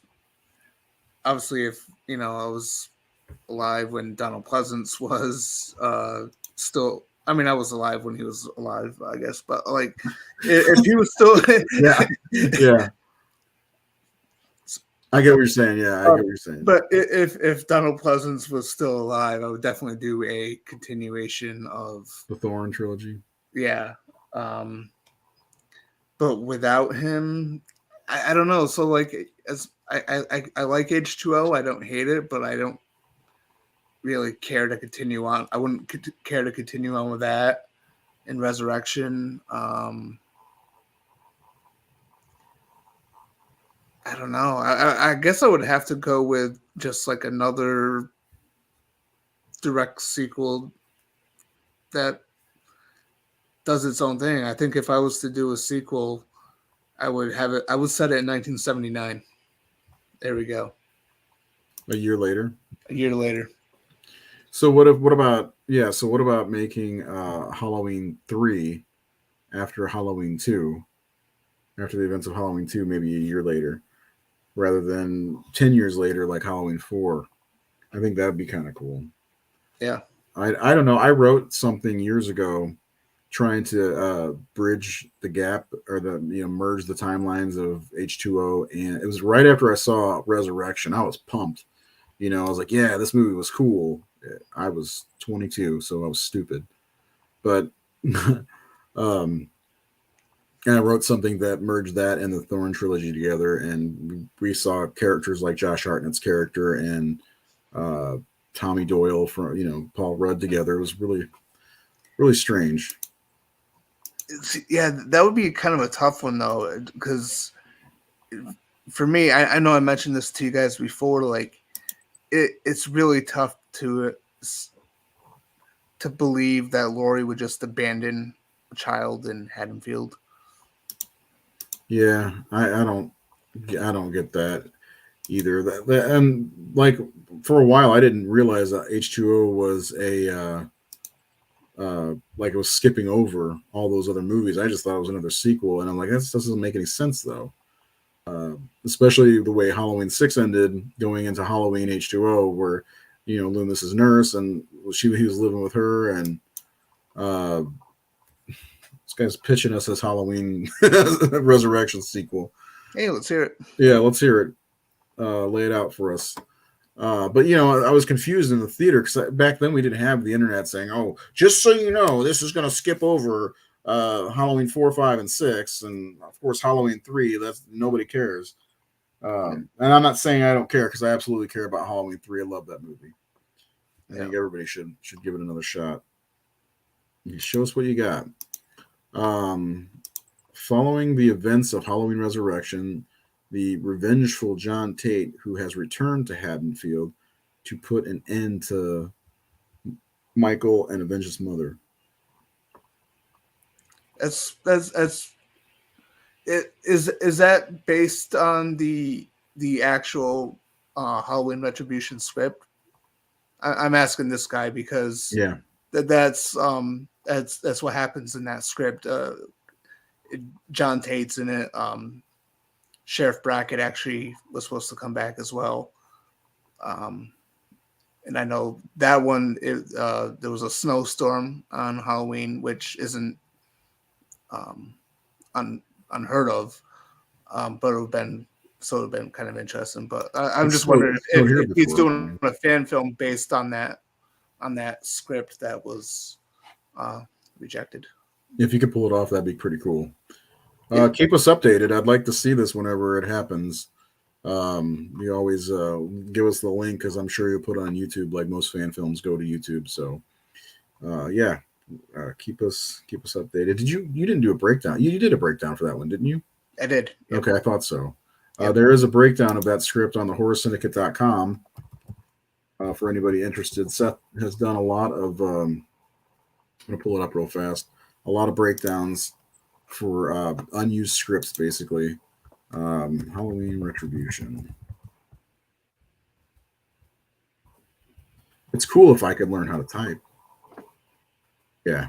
obviously if, I was alive when Donald Pleasance was still, I mean, I was alive when he was alive, I guess, but like if he was still yeah I get what you're saying. Yeah, I get what you're saying. But if Donald Pleasance was still alive, I would definitely do a continuation of the Thorn trilogy. Yeah. But without him, I don't know. So like, as I like H2O, I don't hate it, but I don't really care to continue on. I wouldn't care to continue on with that in Resurrection. I don't know. I guess I would have to go with just like another direct sequel that does its own thing. I think if I was to do a sequel, I would set it in 1979. There we go. A year later. So what about making Halloween 3 after Halloween 2, after the events of Halloween 2, maybe a year later, rather than 10 years later like Halloween 4? I think that would be kind of cool. Yeah. I don't know. I wrote something years ago trying to bridge the gap or merge the timelines of H2O, and it was right after I saw Resurrection. I was pumped. I was like, yeah, this movie was cool. I was 22, so I was stupid. But and I wrote something that merged that and the Thorn trilogy together, and we saw characters like Josh Hartnett's character and Tommy Doyle from Paul Rudd together. It was really, really strange. Yeah, that would be kind of a tough one though, because for me, I know I mentioned this to you guys before. Like, it's really tough to believe that Laurie would just abandon a child in Haddonfield. Yeah, I don't. I don't get that either. And like for a while, I didn't realize that H2O was like it was skipping over all those other movies. I just thought it was another sequel, and I'm like, this doesn't make any sense though. Especially the way Halloween 6 ended, going into Halloween H2O, where Loomis's nurse and he was living with her, and uh, this guy's pitching us this Halloween Resurrection sequel. Hey, let's hear it. Yeah, let's hear it. Lay it out for us. But I was confused in the theater because back then we didn't have the internet saying, "Oh, just so you know, this is going to skip over Halloween 4, 5, and 6, and of course Halloween 3." That's nobody cares. And I'm not saying I don't care because I absolutely care about Halloween 3. I love that movie. I think everybody should give it another shot. You show us what you got. Following the events of Halloween Resurrection, the revengeful John Tate, who has returned to Haddonfield to put an end to Michael and avenge his mother. Is that based on the actual Halloween Retribution script? I'm asking this guy because that's what happens in that script. John Tate's in it. Sheriff Brackett actually was supposed to come back as well. And I know that one, there was a snowstorm on Halloween, which isn't unheard of, but it would have been kind of interesting. But I'm just wondering if he's doing a fan film based on that script that was rejected. If you could pull it off, that'd be pretty cool. Keep us updated. I'd like to see this whenever it happens. You always give us the link because I'm sure you'll put it on YouTube like most fan films go to YouTube. So keep us updated. You didn't do a breakdown? You did a breakdown for that one, didn't you? I did. Yep. Okay, I thought so. There is a breakdown of that script on the horrorsyndicate.com for anybody interested. Seth has done a lot of I'm gonna pull it up real fast. A lot of breakdowns for unused scripts, basically. Halloween Retribution. It's cool if I could learn how to type. Yeah,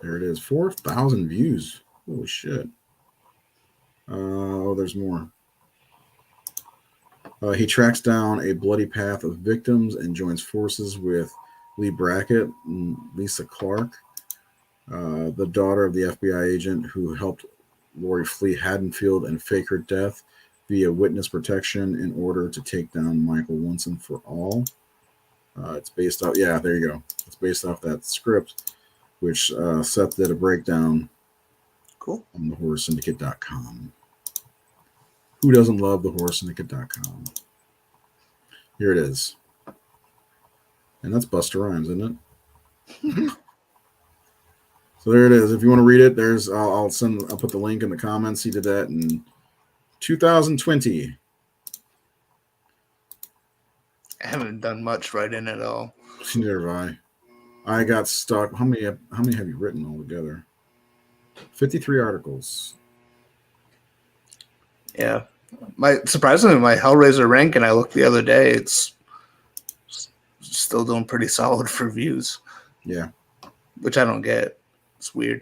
there it is. 4,000 views. Holy shit. There's more. He tracks down a bloody path of victims and joins forces with Lee Brackett and Lisa Clark, the daughter of the FBI agent who helped Lori flee Haddonfield and fake her death via witness protection in order to take down Michael once and for all. It's based off, there you go. It's based off that script, which Seth did a breakdown. Cool. On the horrorsyndicate.com. Who doesn't love the horrorsyndicate.com? Here it is. And that's Busta Rhymes, isn't it? So there it is. If you want to read it, I'll put the link in the comments. He did that in 2020. I haven't done much writing at all. Neither have I got stuck. How many have you written altogether? 53 articles. Yeah. Surprisingly, my Hellraiser rank, and I looked the other day, it's still doing pretty solid for views. Yeah. Which I don't get. It's weird.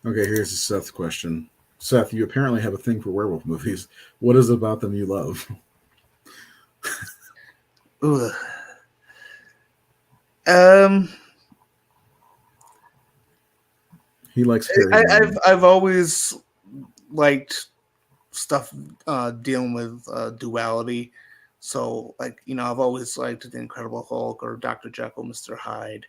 Okay, here's a Seth question. Seth, you apparently have a thing for werewolf movies. What is it about them you love? Ugh. He likes. I've always liked stuff dealing with duality. So, I've always liked The Incredible Hulk or Dr. Jekyll, Mr. Hyde.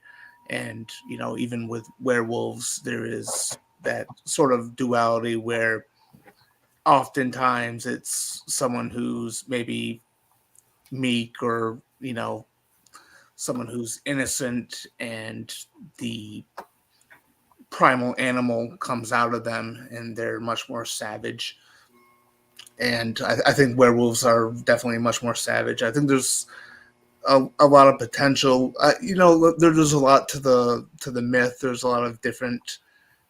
And, even with werewolves, there is that sort of duality where oftentimes it's someone who's maybe meek or, someone who's innocent and the primal animal comes out of them and they're much more savage. And I think werewolves are definitely much more savage. I think there's a lot of potential. There's a lot to the myth. There's a lot of different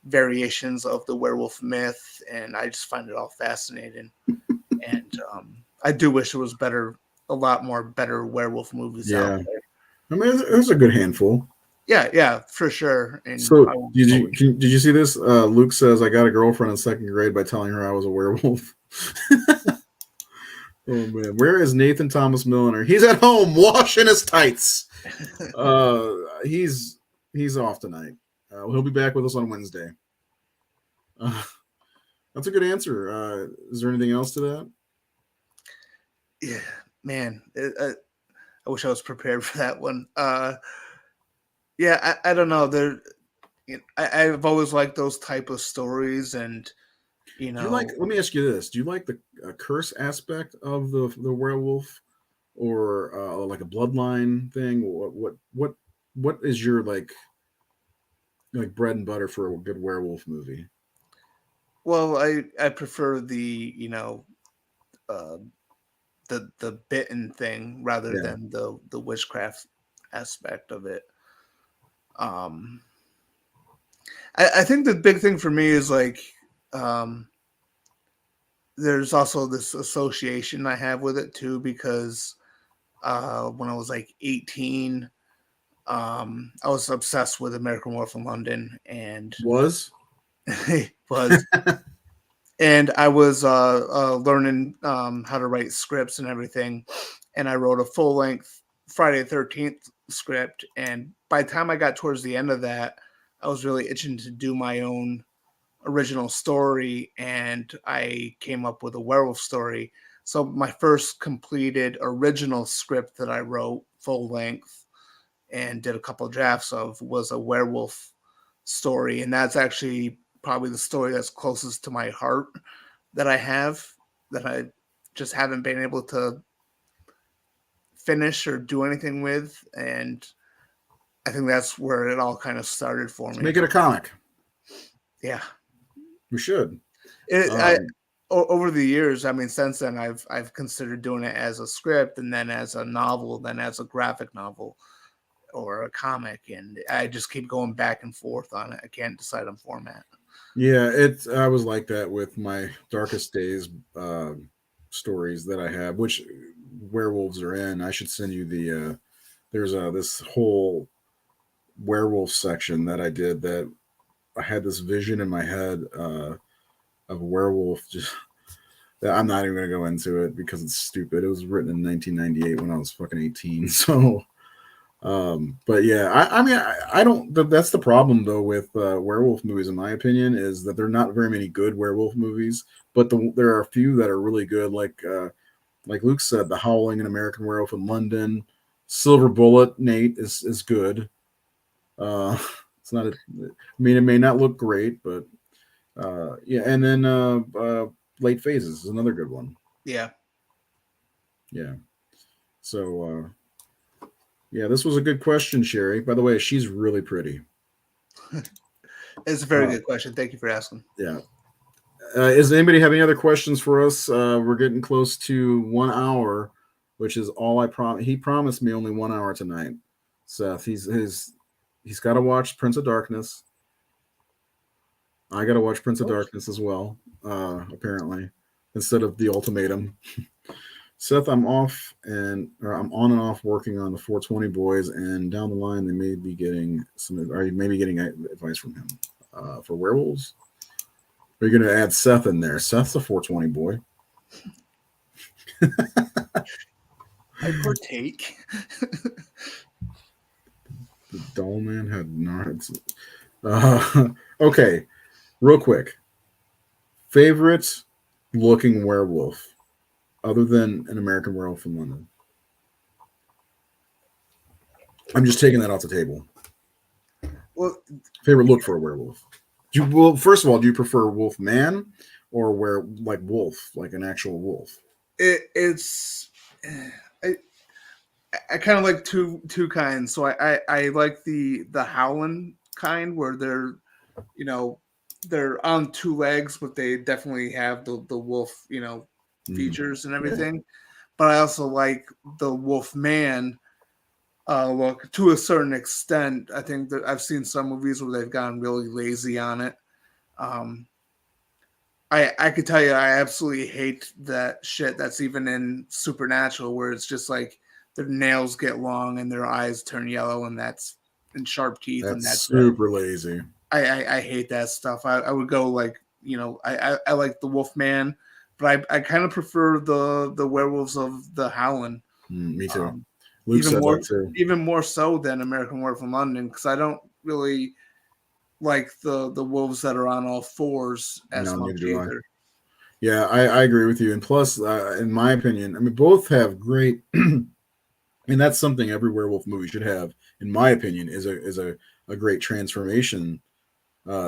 variations of the werewolf myth, and I just find it all fascinating. And I do wish there was a lot more better werewolf movies out there. I mean, there's a good handful. Yeah, for sure. And so did you see this? Luke says, I got a girlfriend in second grade by telling her I was a werewolf. Oh man, where is Nathan Thomas Milliner? He's at home washing his tights. He's off tonight. He'll be back with us on Wednesday. That's a good answer. Is there anything else to that? Yeah, man. I wish I was prepared for that one. Yeah, I don't know. I've always liked those type of stories, and let me ask you this: do you like the curse aspect of the werewolf, or like a bloodline thing? What is your like bread and butter for a good werewolf movie? Well, I prefer the the bitten thing rather than the witchcraft aspect of it. I think the big thing for me is like there's also this association I have with it too, because when I was like 18, I was obsessed with American Werewolf in London, and and I was learning how to write scripts and everything, and I wrote a full-length Friday the 13th script, and by the time I got towards the end of that, I was really itching to do my own original story, and I came up with a werewolf story. So my first completed original script that I wrote full length and did a couple drafts of was a werewolf story, and that's actually probably the story that's closest to my heart that I have, that I just haven't been able to finish or do anything with. And I think that's where it all kind of started for me. Make it a comic. Yeah, we should. Over the years, I mean, since then, I've considered doing it as a script, and then as a novel, then as a graphic novel or a comic, and I just keep going back and forth on it. I can't decide on format. Yeah, I was like that with my Darkest Days stories that I have, which werewolves are in. I should send you the there's this whole werewolf section that I did, that I had this vision in my head of a werewolf. Just I'm not even going to go into it because it's stupid. It was written in 1998 when I was fucking 18. So but yeah, I mean, I don't. That's the problem though with werewolf movies, in my opinion, is that there are not very many good werewolf movies. But there are a few that are really good, like Luke said, The Howling and American Werewolf in London, Silver Bullet. Nate is good. It's not. I mean, it may not look great, but yeah. And then Late Phases is another good one. Yeah. So. Yeah, this was a good question, Sherry. By the way, she's really pretty. It's a very good question. Thank you for asking. Yeah. Does anybody have any other questions for us? We're getting close to 1 hour, which is all I promised. He promised me only 1 hour tonight. Seth, he's got to watch Prince of Darkness. I got to watch Prince of Darkness as well, apparently, instead of The Ultimatum. Seth, I'm on and off working on the 420 boys, and down the line they may be getting advice from him for werewolves. Are you going to add Seth in there? Seth's a 420 boy. I partake. The doll man had nards. Okay, real quick. Favorite looking werewolf other than an American Werewolf in London? I'm just taking that off the table. Well, favorite look for a werewolf. First of all, do you prefer wolf man or wolf, like an actual wolf? I kind of like two kinds. So I like the howling kind, where they're on two legs, but they definitely have the wolf features and everything. Yeah. But I also like the wolf man Look, to a certain extent, I think that I've seen some movies where they've gotten really lazy on it. I could tell you, I absolutely hate that shit that's even in Supernatural, where it's just like their nails get long and their eyes turn yellow, and sharp teeth, and That's that's it. super lazy. I hate that stuff. I would go like, I like the Wolf Man, but I kind of prefer the werewolves of the Howling. Me too. Um, Luke said that too. even more so than American Werewolf in London, because I don't really like the wolves that are on all fours as No, much neither do I. either. Yeah, I agree with you. And plus, in my opinion, I mean, both have great, and that's something every werewolf movie should have, in my opinion, is a great transformation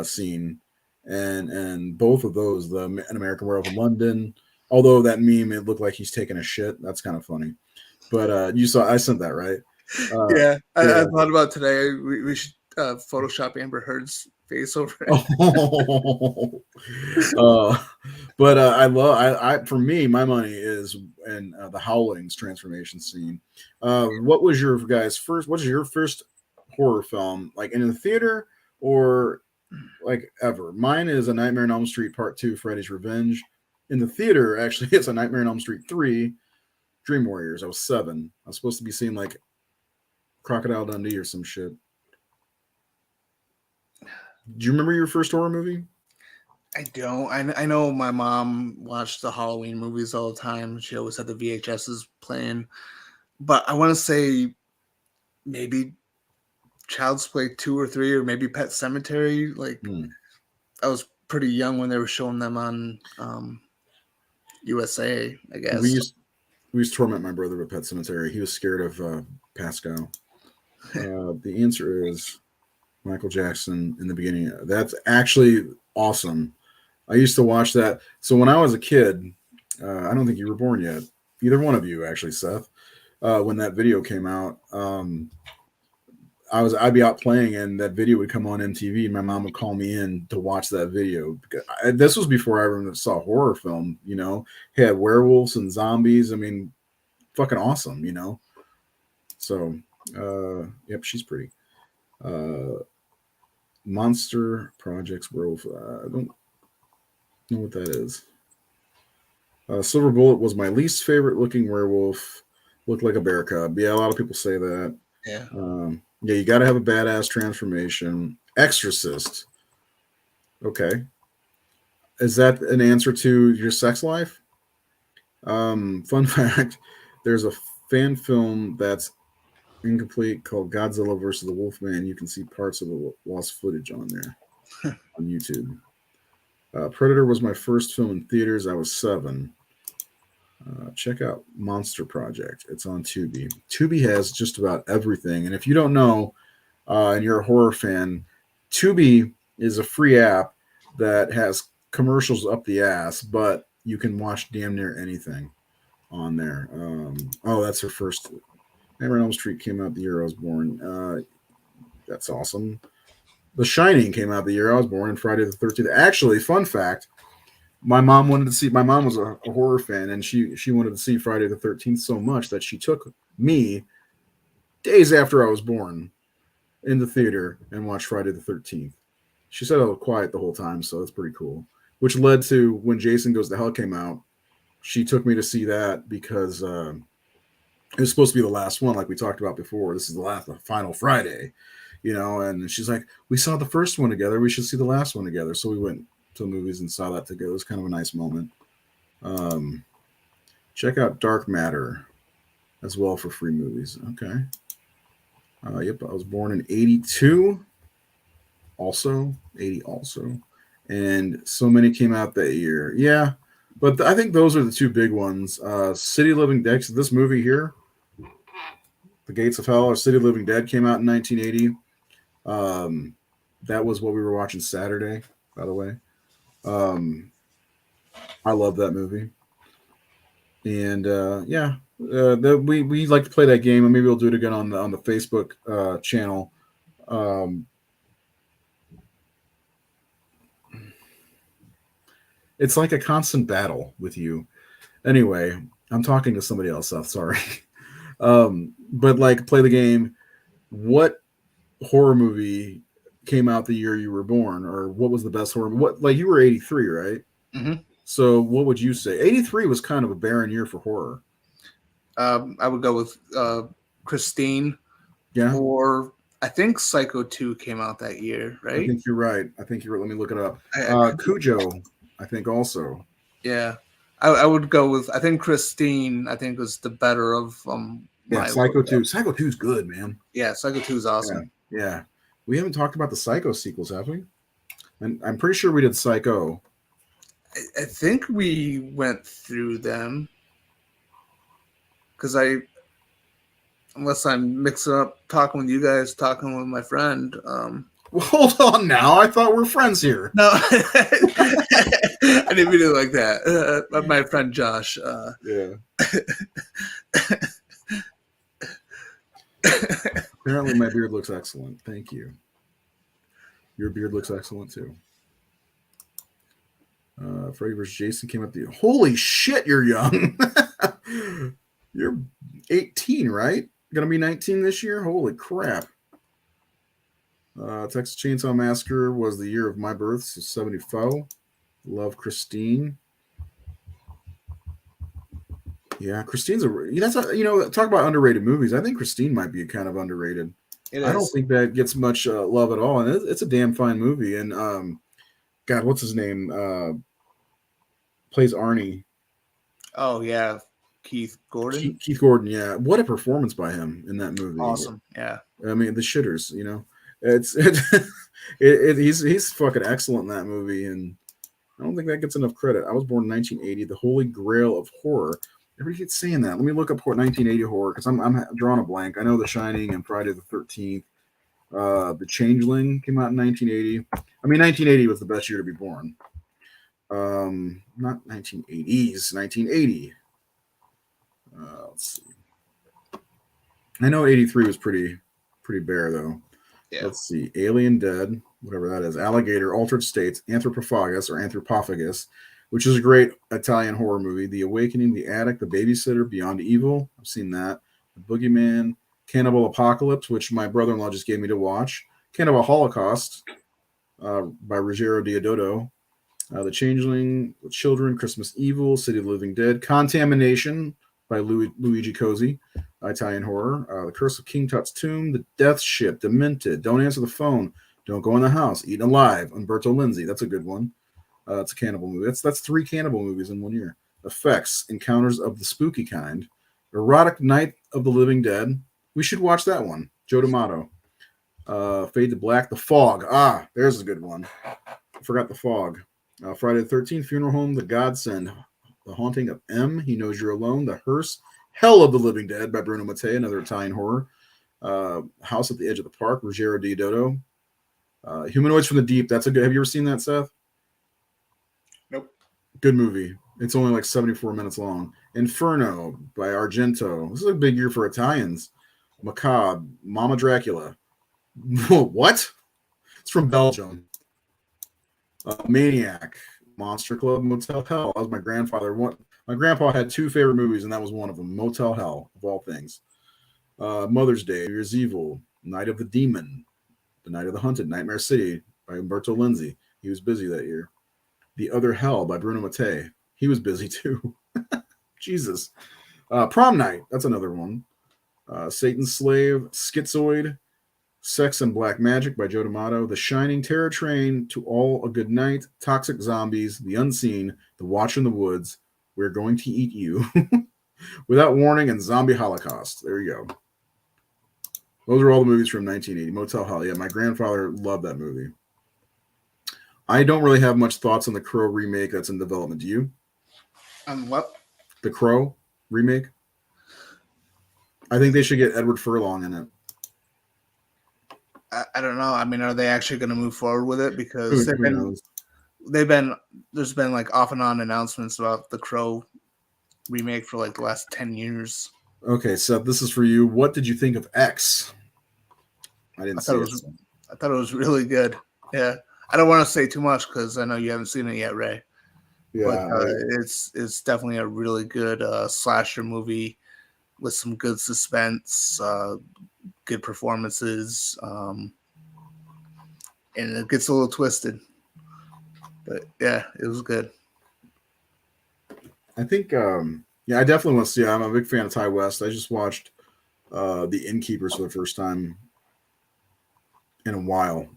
scene, and both of those, an American Werewolf in London, although that meme it looked like he's taking a shit, that's kind of funny. But you saw I sent that, right? Yeah, Yeah. I thought about today. We should Photoshop Amber Heard's face over it. I love I for me my money is in the Howling's transformation scene. What's your first horror film, like in the theater or like ever? Mine is A Nightmare on Elm Street Part 2, Freddy's Revenge. In the theater, actually, it's A Nightmare on Elm Street 3, Dream Warriors. I was 7. I was supposed to be seeing like Crocodile Dundee or some shit. Do you remember your first horror movie? I don't. I know my mom watched the Halloween movies all the time. She always had the VHSs playing. But I want to say maybe Child's Play 2 or 3, or maybe Pet Cemetery. Like, I was pretty young when they were showing them on USA, I guess. We used to torment my brother with Pet Cemetery. He was scared of Pascal. The answer is Michael Jackson in the beginning. That's actually awesome. I used to watch that. So when I was a kid, I don't think you were born yet. Either one of you, actually, Seth. When that video came out, I'd be out playing, and that video would come on MTV. And my mom would call me in to watch that video. This was before I even saw horror film. Had werewolves and zombies. I mean, fucking awesome. So, yep, she's pretty. Monster Projects Werewolf. I don't know what that is. Silver Bullet was my least favorite looking werewolf. Looked like a bear cub. Yeah, a lot of people say that. Yeah. Yeah, you got to have a badass transformation. Exorcist. Okay. Is that an answer to your sex life? Fun fact, there's a fan film that's incomplete called Godzilla versus the Wolfman. You can see parts of the lost footage on there on YouTube. Predator was my first film in theaters. I was 7. Check out Monster Project. It's on Tubi. Tubi has just about everything. And if you don't know, and you're a horror fan, Tubi is a free app that has commercials up the ass, but you can watch damn near anything on there. That's her first. Nightmare on Elm Street came out the year I was born. That's awesome. The Shining came out the year I was born, and Friday the 13th. Actually, fun fact, my mom was a horror fan, and she wanted to see Friday the 13th so much that she took me days after I was born in the theater and watched Friday the 13th. She said I was quiet the whole time, so that's pretty cool. Which led to when Jason Goes to Hell came out, she took me to see that because it was supposed to be the last one, like we talked about before. This is the final Friday, and she's like, we saw the first one together. We should see the last one together. So we went to the movies and saw that together. It was kind of a nice moment. Check out Dark Matter as well for free movies. Okay. Yep, I was born in 82. Also, 80 also. And so many came out that year. Yeah, but I think those are the two big ones. City of Living Dead, this movie here, The Gates of Hell, or City of Living Dead, came out in 1980. That was what we were watching Saturday, by the way. I love that movie. And we like to play that game, and maybe we'll do it again on the Facebook channel. It's like a constant battle with you. Anyway, I'm talking to somebody else, Seth. Sorry. But like, play the game. What horror movie came out the year you were born, or what was the best horror? What, like, you were 83, right? Mm-hmm. So what would you say? 83 was kind of a barren year for horror. I would go with Christine, Yeah, or I think Psycho 2 came out that year, I right? think you're right. I think you're right. Let me look it up. I Cujo, I think also. Yeah, I would go with. I think Christine. I think was the better of Yeah, my. Psycho 2. Psycho 2 is good, man. Yeah, Psycho 2 is Yeah, awesome. yeah. We haven't talked about the Psycho sequels, have we? And I'm pretty sure we did Psycho. I think we went through them because unless I'm mixing up talking with you guys, talking with my friend. Well, hold on now. I thought we're friends here. No, I didn't mean it like that. My friend Josh. Yeah. Apparently, my beard looks excellent. Thank you. Your beard looks excellent too. Freddy vs. Jason came up the. Holy shit, you're young. You're 18, right? Gonna be 19 this year? Holy crap. Texas Chainsaw Massacre was the year of my birth, so 74. Love Christine. Yeah, Christine's talk about underrated movies. I think Christine might be kind of underrated. I don't think that gets much love at all, and it's a damn fine movie. And God, what's his name? Plays Arnie. Oh yeah, Keith Gordon. Keith Gordon, yeah. What a performance by him in that movie. Awesome, yeah. I mean, the shitters, he's fucking excellent in that movie, and I don't think that gets enough credit. I was born in 1980, the holy grail of horror. Everybody keeps saying that. Let me look up 1980 horror because I'm drawing a blank. I know The Shining and Friday the 13th. The Changeling came out in 1980. I mean, 1980 was the best year to be born. Not 1980s, 1980. Let's see. I know 83 was pretty bare though. Yeah. Let's see. Alien Dead, whatever that is. Alligator, Altered States, Anthropophagus or Anthropophagus, which is a great Italian horror movie. The Awakening, The Attic, The Babysitter, Beyond Evil. I've seen that. The Boogeyman, Cannibal Apocalypse, which my brother-in-law just gave me to watch. Cannibal Holocaust by Ruggero Deodato. The Changeling, The Children, Christmas Evil, City of the Living Dead. Contamination by Luigi Cosi, Italian horror. The Curse of King Tut's Tomb, The Death Ship, Demented, Don't Answer the Phone, Don't Go in the House, Eaten Alive, Umberto Lenzi. That's a good one. It's a cannibal movie. That's 3 cannibal movies in 1 year. Effects, Encounters of the Spooky Kind. Erotic Night of the Living Dead. We should watch that one. Joe D'Amato. Fade to Black, The Fog. There's a good one. I forgot The Fog. Friday the 13th, Funeral Home, The Godsend, The Haunting of M, He Knows You're Alone, The Hearse, Hell of the Living Dead by Bruno Mattei, another Italian horror. House at the Edge of the Park, Ruggero Deodato. Humanoids from the Deep. That's a good. Have you ever seen that, Seth? Nope. Good movie. It's only like 74 minutes long. Inferno by Argento. This is a big year for Italians. Macabre, Mama Dracula. What? It's from Belgium. Maniac, Monster Club, Motel Hell. That was my grandfather. My grandpa had 2 favorite movies, and that was one of them. Motel Hell, of all things. Mother's Day, New Year's Evil, Night of the Demon, The Night of the Hunted, Nightmare City by Umberto Lenzi. He was busy that year. The Other Hell by Bruno Mattei. He was busy too. Jesus. Prom Night. That's another one. Satan's Slave, Schizoid, Sex and Black Magic by Joe D'Amato. The Shining, Terror Train, To All a Good Night, Toxic Zombies, The Unseen, The Watch in the Woods, We're Going to Eat You, Without Warning, and Zombie Holocaust. There you go. Those are all the movies from 1980. Motel Hell. Yeah, my grandfather loved that movie. I don't really have much thoughts on the Crow remake that's in development. Do you? What? The Crow remake? I think they should get Edward Furlong in it. I don't know. I mean, are they actually going to move forward with it? Because there's been like off and on announcements about the Crow remake for like the last 10 years. Okay, Seth, this is for you. What did you think of X? I thought it was really good. Yeah. I don't want to say too much because I know you haven't seen it yet, Ray. Yeah. But it's definitely a really good slasher movie. with some good suspense, good performances, and it gets a little twisted. But yeah, it was good. I think, I definitely want to see it. I'm a big fan of Ty West. I just watched The Innkeepers for the first time in a while.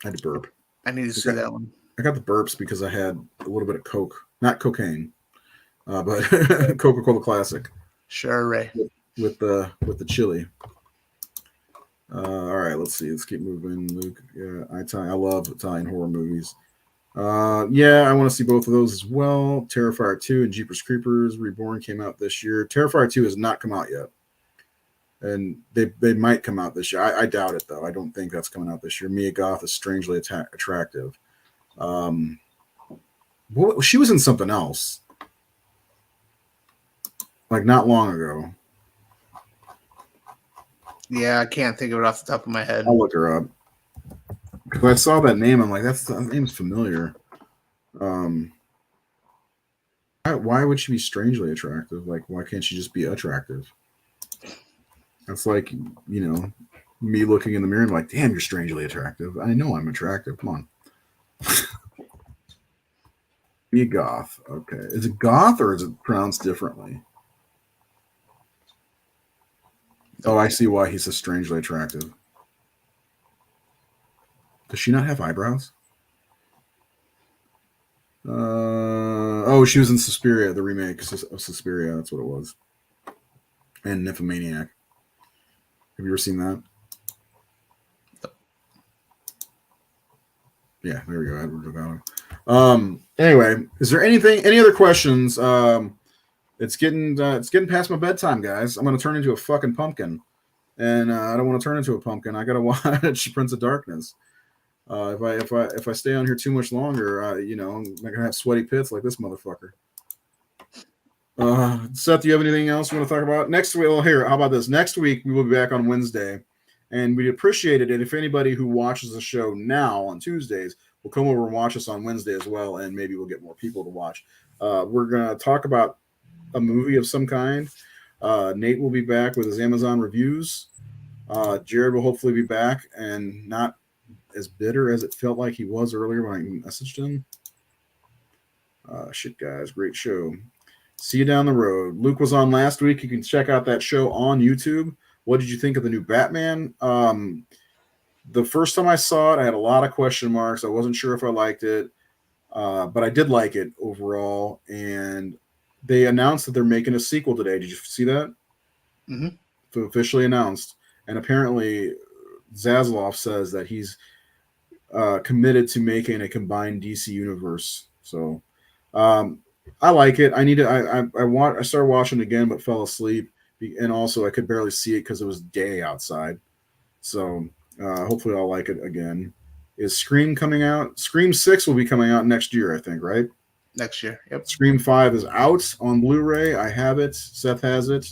I had to burp. I need to see that one. I got the burps because I had a little bit of Coke, not cocaine, but Coca-Cola Classic. Sure, Ray. With the chili. All right, let's see. Let's keep moving. Luke, yeah, I love Italian horror movies. I want to see both of those as well. Terrifier 2 and Jeepers Creepers Reborn came out this year. Terrifier 2 has not come out yet. And they might come out this year. I doubt it, though. I don't think that's coming out this year. Mia Goth is strangely attractive. She was in something else. Like, not long ago. Yeah, I can't think of it off the top of my head. I'll look her up. Because I saw that name. I'm like, that name's familiar. Why would she be strangely attractive? Like, why can't she just be attractive? That's like, me looking in the mirror and like, damn, you're strangely attractive. I know I'm attractive. Come on. Be a goth. Okay. Is it goth or is it pronounced differently? Oh, I see why he's so strangely attractive. Does she not have eyebrows? She was in Suspiria, the remake of Suspiria. That's what it was. And Nymphomaniac. Have you ever seen that? Yeah, there we go. Edward Devourer. Anyway, is there any other questions? It's getting past my bedtime, guys. I'm gonna turn into a fucking pumpkin, and I don't want to turn into a pumpkin. I gotta watch Prince of Darkness. If I stay on here too much longer, I'm gonna have sweaty pits like this motherfucker. Seth, do you have anything else you want to talk about? Next week, how about this? Next week we will be back on Wednesday, and we'd appreciate it if anybody who watches the show now on Tuesdays will come over and watch us on Wednesday as well, and maybe we'll get more people to watch. We're gonna talk about a movie of some kind. Nate will be back with his Amazon reviews. Jared will hopefully be back and not as bitter as it felt like he was earlier when I messaged him. Shit, guys, great show. See you down the road. Luke was on last week. You can check out that show on YouTube. What did you think of the new Batman? The first time I saw it, I had a lot of question marks. I wasn't sure if I liked it, but I did like it overall. And they announced that they're making a sequel today. Did you see that? Mm-hmm. So officially announced. And apparently Zaslav says that he's committed to making a combined DC universe. So I like it. I started watching it again, but fell asleep. And also I could barely see it because it was day outside. So hopefully I'll like it again. Is Scream coming out? Scream 6 will be coming out next year, I think, right? Next year, yep. Scream 5 is out on Blu-ray. I have it. Seth has it.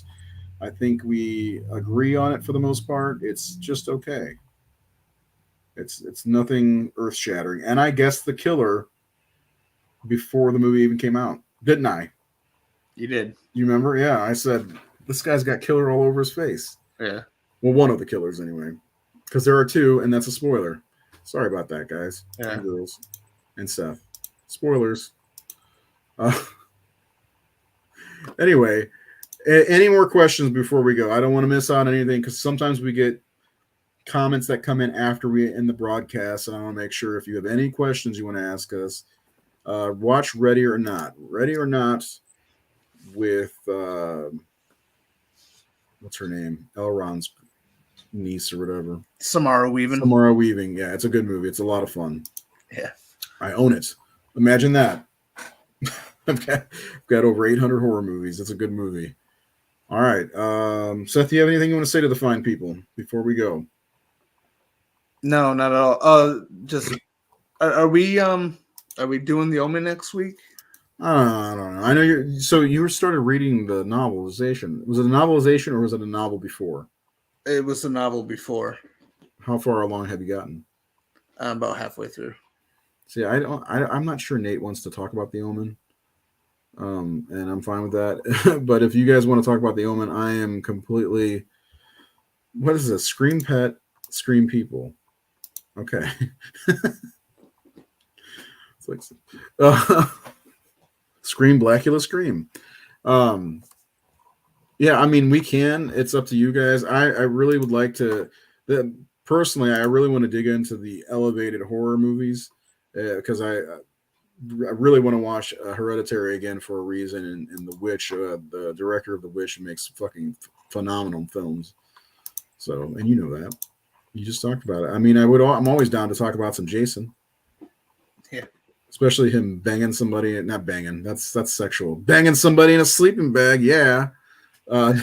I think we agree on it for the most part. It's just okay. It's nothing earth-shattering. And I guessed the killer before the movie even came out, didn't I? You did. You remember? Yeah, I said, this guy's got killer all over his face. Yeah. Well, one of the killers anyway. Because there are two, and that's a spoiler. Sorry about that, guys. Yeah. And girls. And Seth. Spoilers. Anyway, any more questions before we go? I don't want to miss out on anything because sometimes we get comments that come in after we end the broadcast, and I want to make sure if you have any questions you want to ask us. Watch Ready or Not. Ready or Not with what's her name? Elrond's niece or whatever. Samara Weaving. Samara Weaving. Yeah, it's a good movie. It's a lot of fun. Yeah. I own it. Imagine that. I've got over 800 horror movies. It's a good movie. All right. Seth, do you have anything you want to say to the fine people before we go? No, not at all. Just are we doing the Omen next week? I don't know. I know you started reading the novelization. Was it a novelization or was it a novel before? It was a novel before. How far along have you gotten? About halfway through. See, I'm not sure Nate wants to talk about the Omen. And I'm fine with that. But if you guys want to talk about The Omen, I am completely. What is this? Scream Pet, Scream People. Okay. It's like Scream Blackula Scream. Yeah, I mean, we can. It's up to you guys. I really would like to. Personally, I really want to dig into the elevated horror movies because I really want to watch Hereditary again for a reason. And The Witch, the director of The Witch, makes fucking phenomenal films. So, and you know that. You just talked about it. I mean, I'm always down to talk about some Jason. Yeah. Especially him banging somebody, not banging. That's sexual. Banging somebody in a sleeping bag. Yeah. Could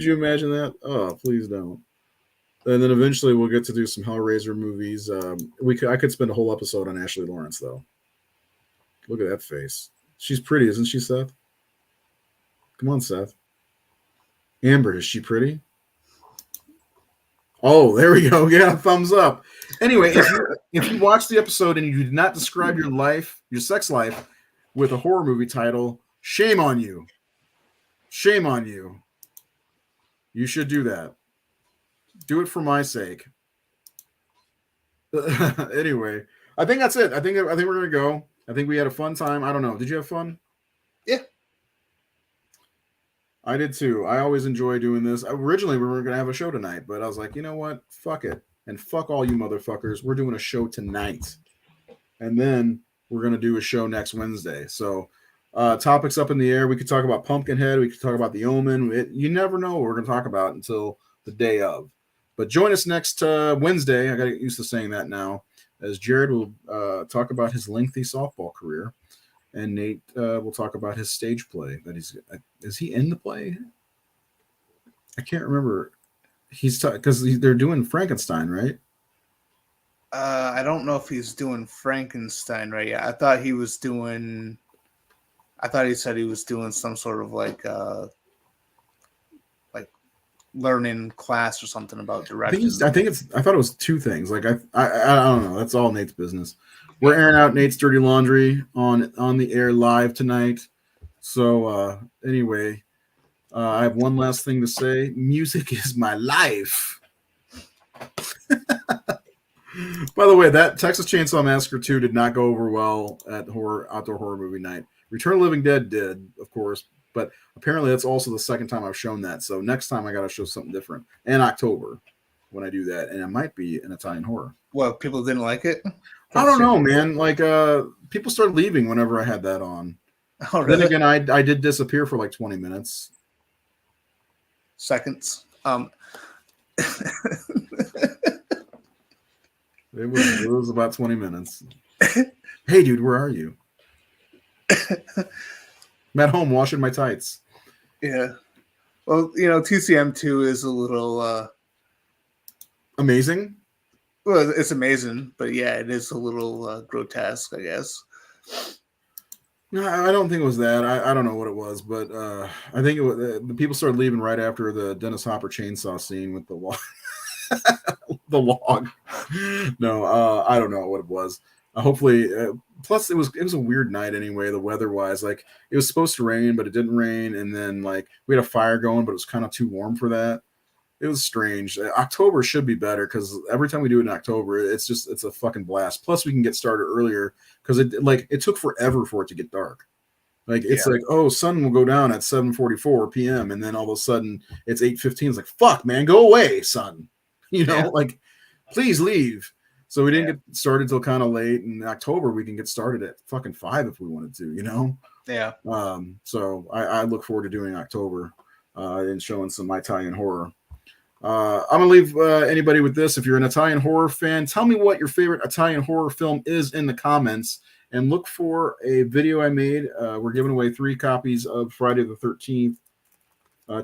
you imagine that? Oh, please don't. And then eventually we'll get to do some Hellraiser movies. I could spend a whole episode on Ashley Lawrence though. Look at that face. She's pretty, isn't she, Seth? Come on, Seth. Amber, is she pretty? Oh, there we go. Yeah, thumbs up. Anyway, if you watch the episode and you did not describe your sex life, with a horror movie title, shame on you. Shame on you. You should do that. Do it for my sake. Anyway, I think that's it. I think we're gonna go. I think we had a fun time. I don't know. Did you have fun? Yeah. I did too. I always enjoy doing this. Originally, we were going to have a show tonight, but I was like, you know what? Fuck it. And fuck all you motherfuckers. We're doing a show tonight. And then we're going to do a show next Wednesday. So topics up in the air. We could talk about Pumpkinhead. We could talk about The Omen. You never know what we're going to talk about until the day of. But join us next Wednesday. I got to get used to saying that now, as Jared will talk about his lengthy softball career. And Nate will talk about his stage play that is he in the play? I can't remember. He's because they're doing Frankenstein, right? I don't know if he's doing Frankenstein right yet. I thought he said he was doing some sort of like learning class or something about direction. I thought it was two things. Like I don't know. That's all Nate's business. We're airing out Nate's dirty laundry on the air live tonight. So anyway, I have one last thing to say. Music is my life. By the way, that Texas Chainsaw Massacre 2 did not go over well at outdoor horror movie night. Return of the Living Dead did, of course, but apparently that's also the second time I've shown that. So next time I got to show something different in October when I do that, and it might be an Italian horror. Well, people didn't like it? I don't know, man. Like people started leaving whenever I had that on. Oh, really? Then again, I did disappear for like 20 minutes. Seconds. It was about 20 minutes. Hey, dude, where are you? I'm at home washing my tights. Yeah. Well, TCM2 is a little amazing. Well, it's amazing, but yeah, it is a little grotesque, I guess. No, I don't think it was that. I don't know what it was, but I think it was, the people started leaving right after the Dennis Hopper chainsaw scene with the log. The log. No, I don't know what it was. Hopefully, plus it was a weird night anyway. The weather-wise, like it was supposed to rain, but it didn't rain, and then like we had a fire going, but it was kind of too warm for that. It was strange. October should be better because every time we do it in October, it's a fucking blast. Plus, we can get started earlier because it took forever for it to get dark. Like it's like, oh, sun will go down at 7:44 p.m. and then all of a sudden it's 8:15. It's like, fuck, man, go away, sun. Like, please leave. So we didn't get started till kind of late. In October, we can get started at fucking 5 if we wanted to. Yeah. So I look forward to doing October and showing some Italian horror. I'm gonna leave anybody with this. If you're an Italian horror fan, tell me what your favorite Italian horror film is in the comments, and look for a video I made. We're giving away 3 copies of Friday the 13th,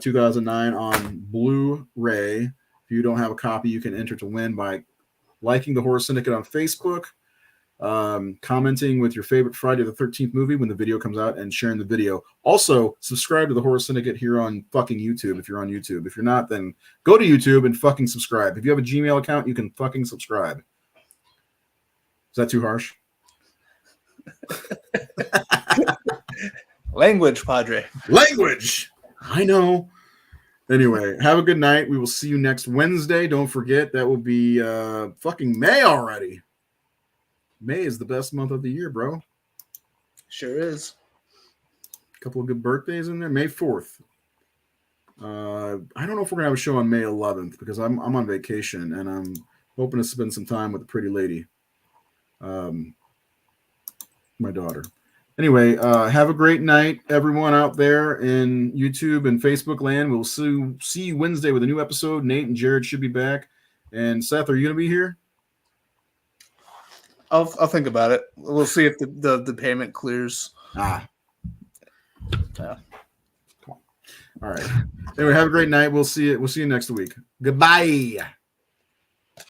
2009 on Blu-ray. If you don't have a copy, you can enter to win by liking the Horror Syndicate on Facebook, commenting with your favorite Friday the 13th movie when the video comes out, and sharing the video. Also, subscribe to the Horror Syndicate here on fucking YouTube if you're on YouTube. If you're not, then go to YouTube and fucking subscribe. If you have a Gmail account, you can fucking subscribe. Is that too harsh? Language, Padre. Language. I know. Anyway, have a good night. We will see you next Wednesday. Don't forget that will be fucking May already. May is the best month of the year, bro. Sure is. A couple of good birthdays in there. May 4th. I don't know if we're gonna have a show on May 11th because I'm on vacation and I'm hoping to spend some time with a pretty lady. My daughter. Anyway, have a great night, everyone out there in YouTube and Facebook land. We'll see you Wednesday with a new episode. Nate and Jared should be back. And Seth, are you going to be here? I'll think about it. We'll see if the payment clears. Yeah. All right. Anyway, have a great night. We'll see you next week. Goodbye.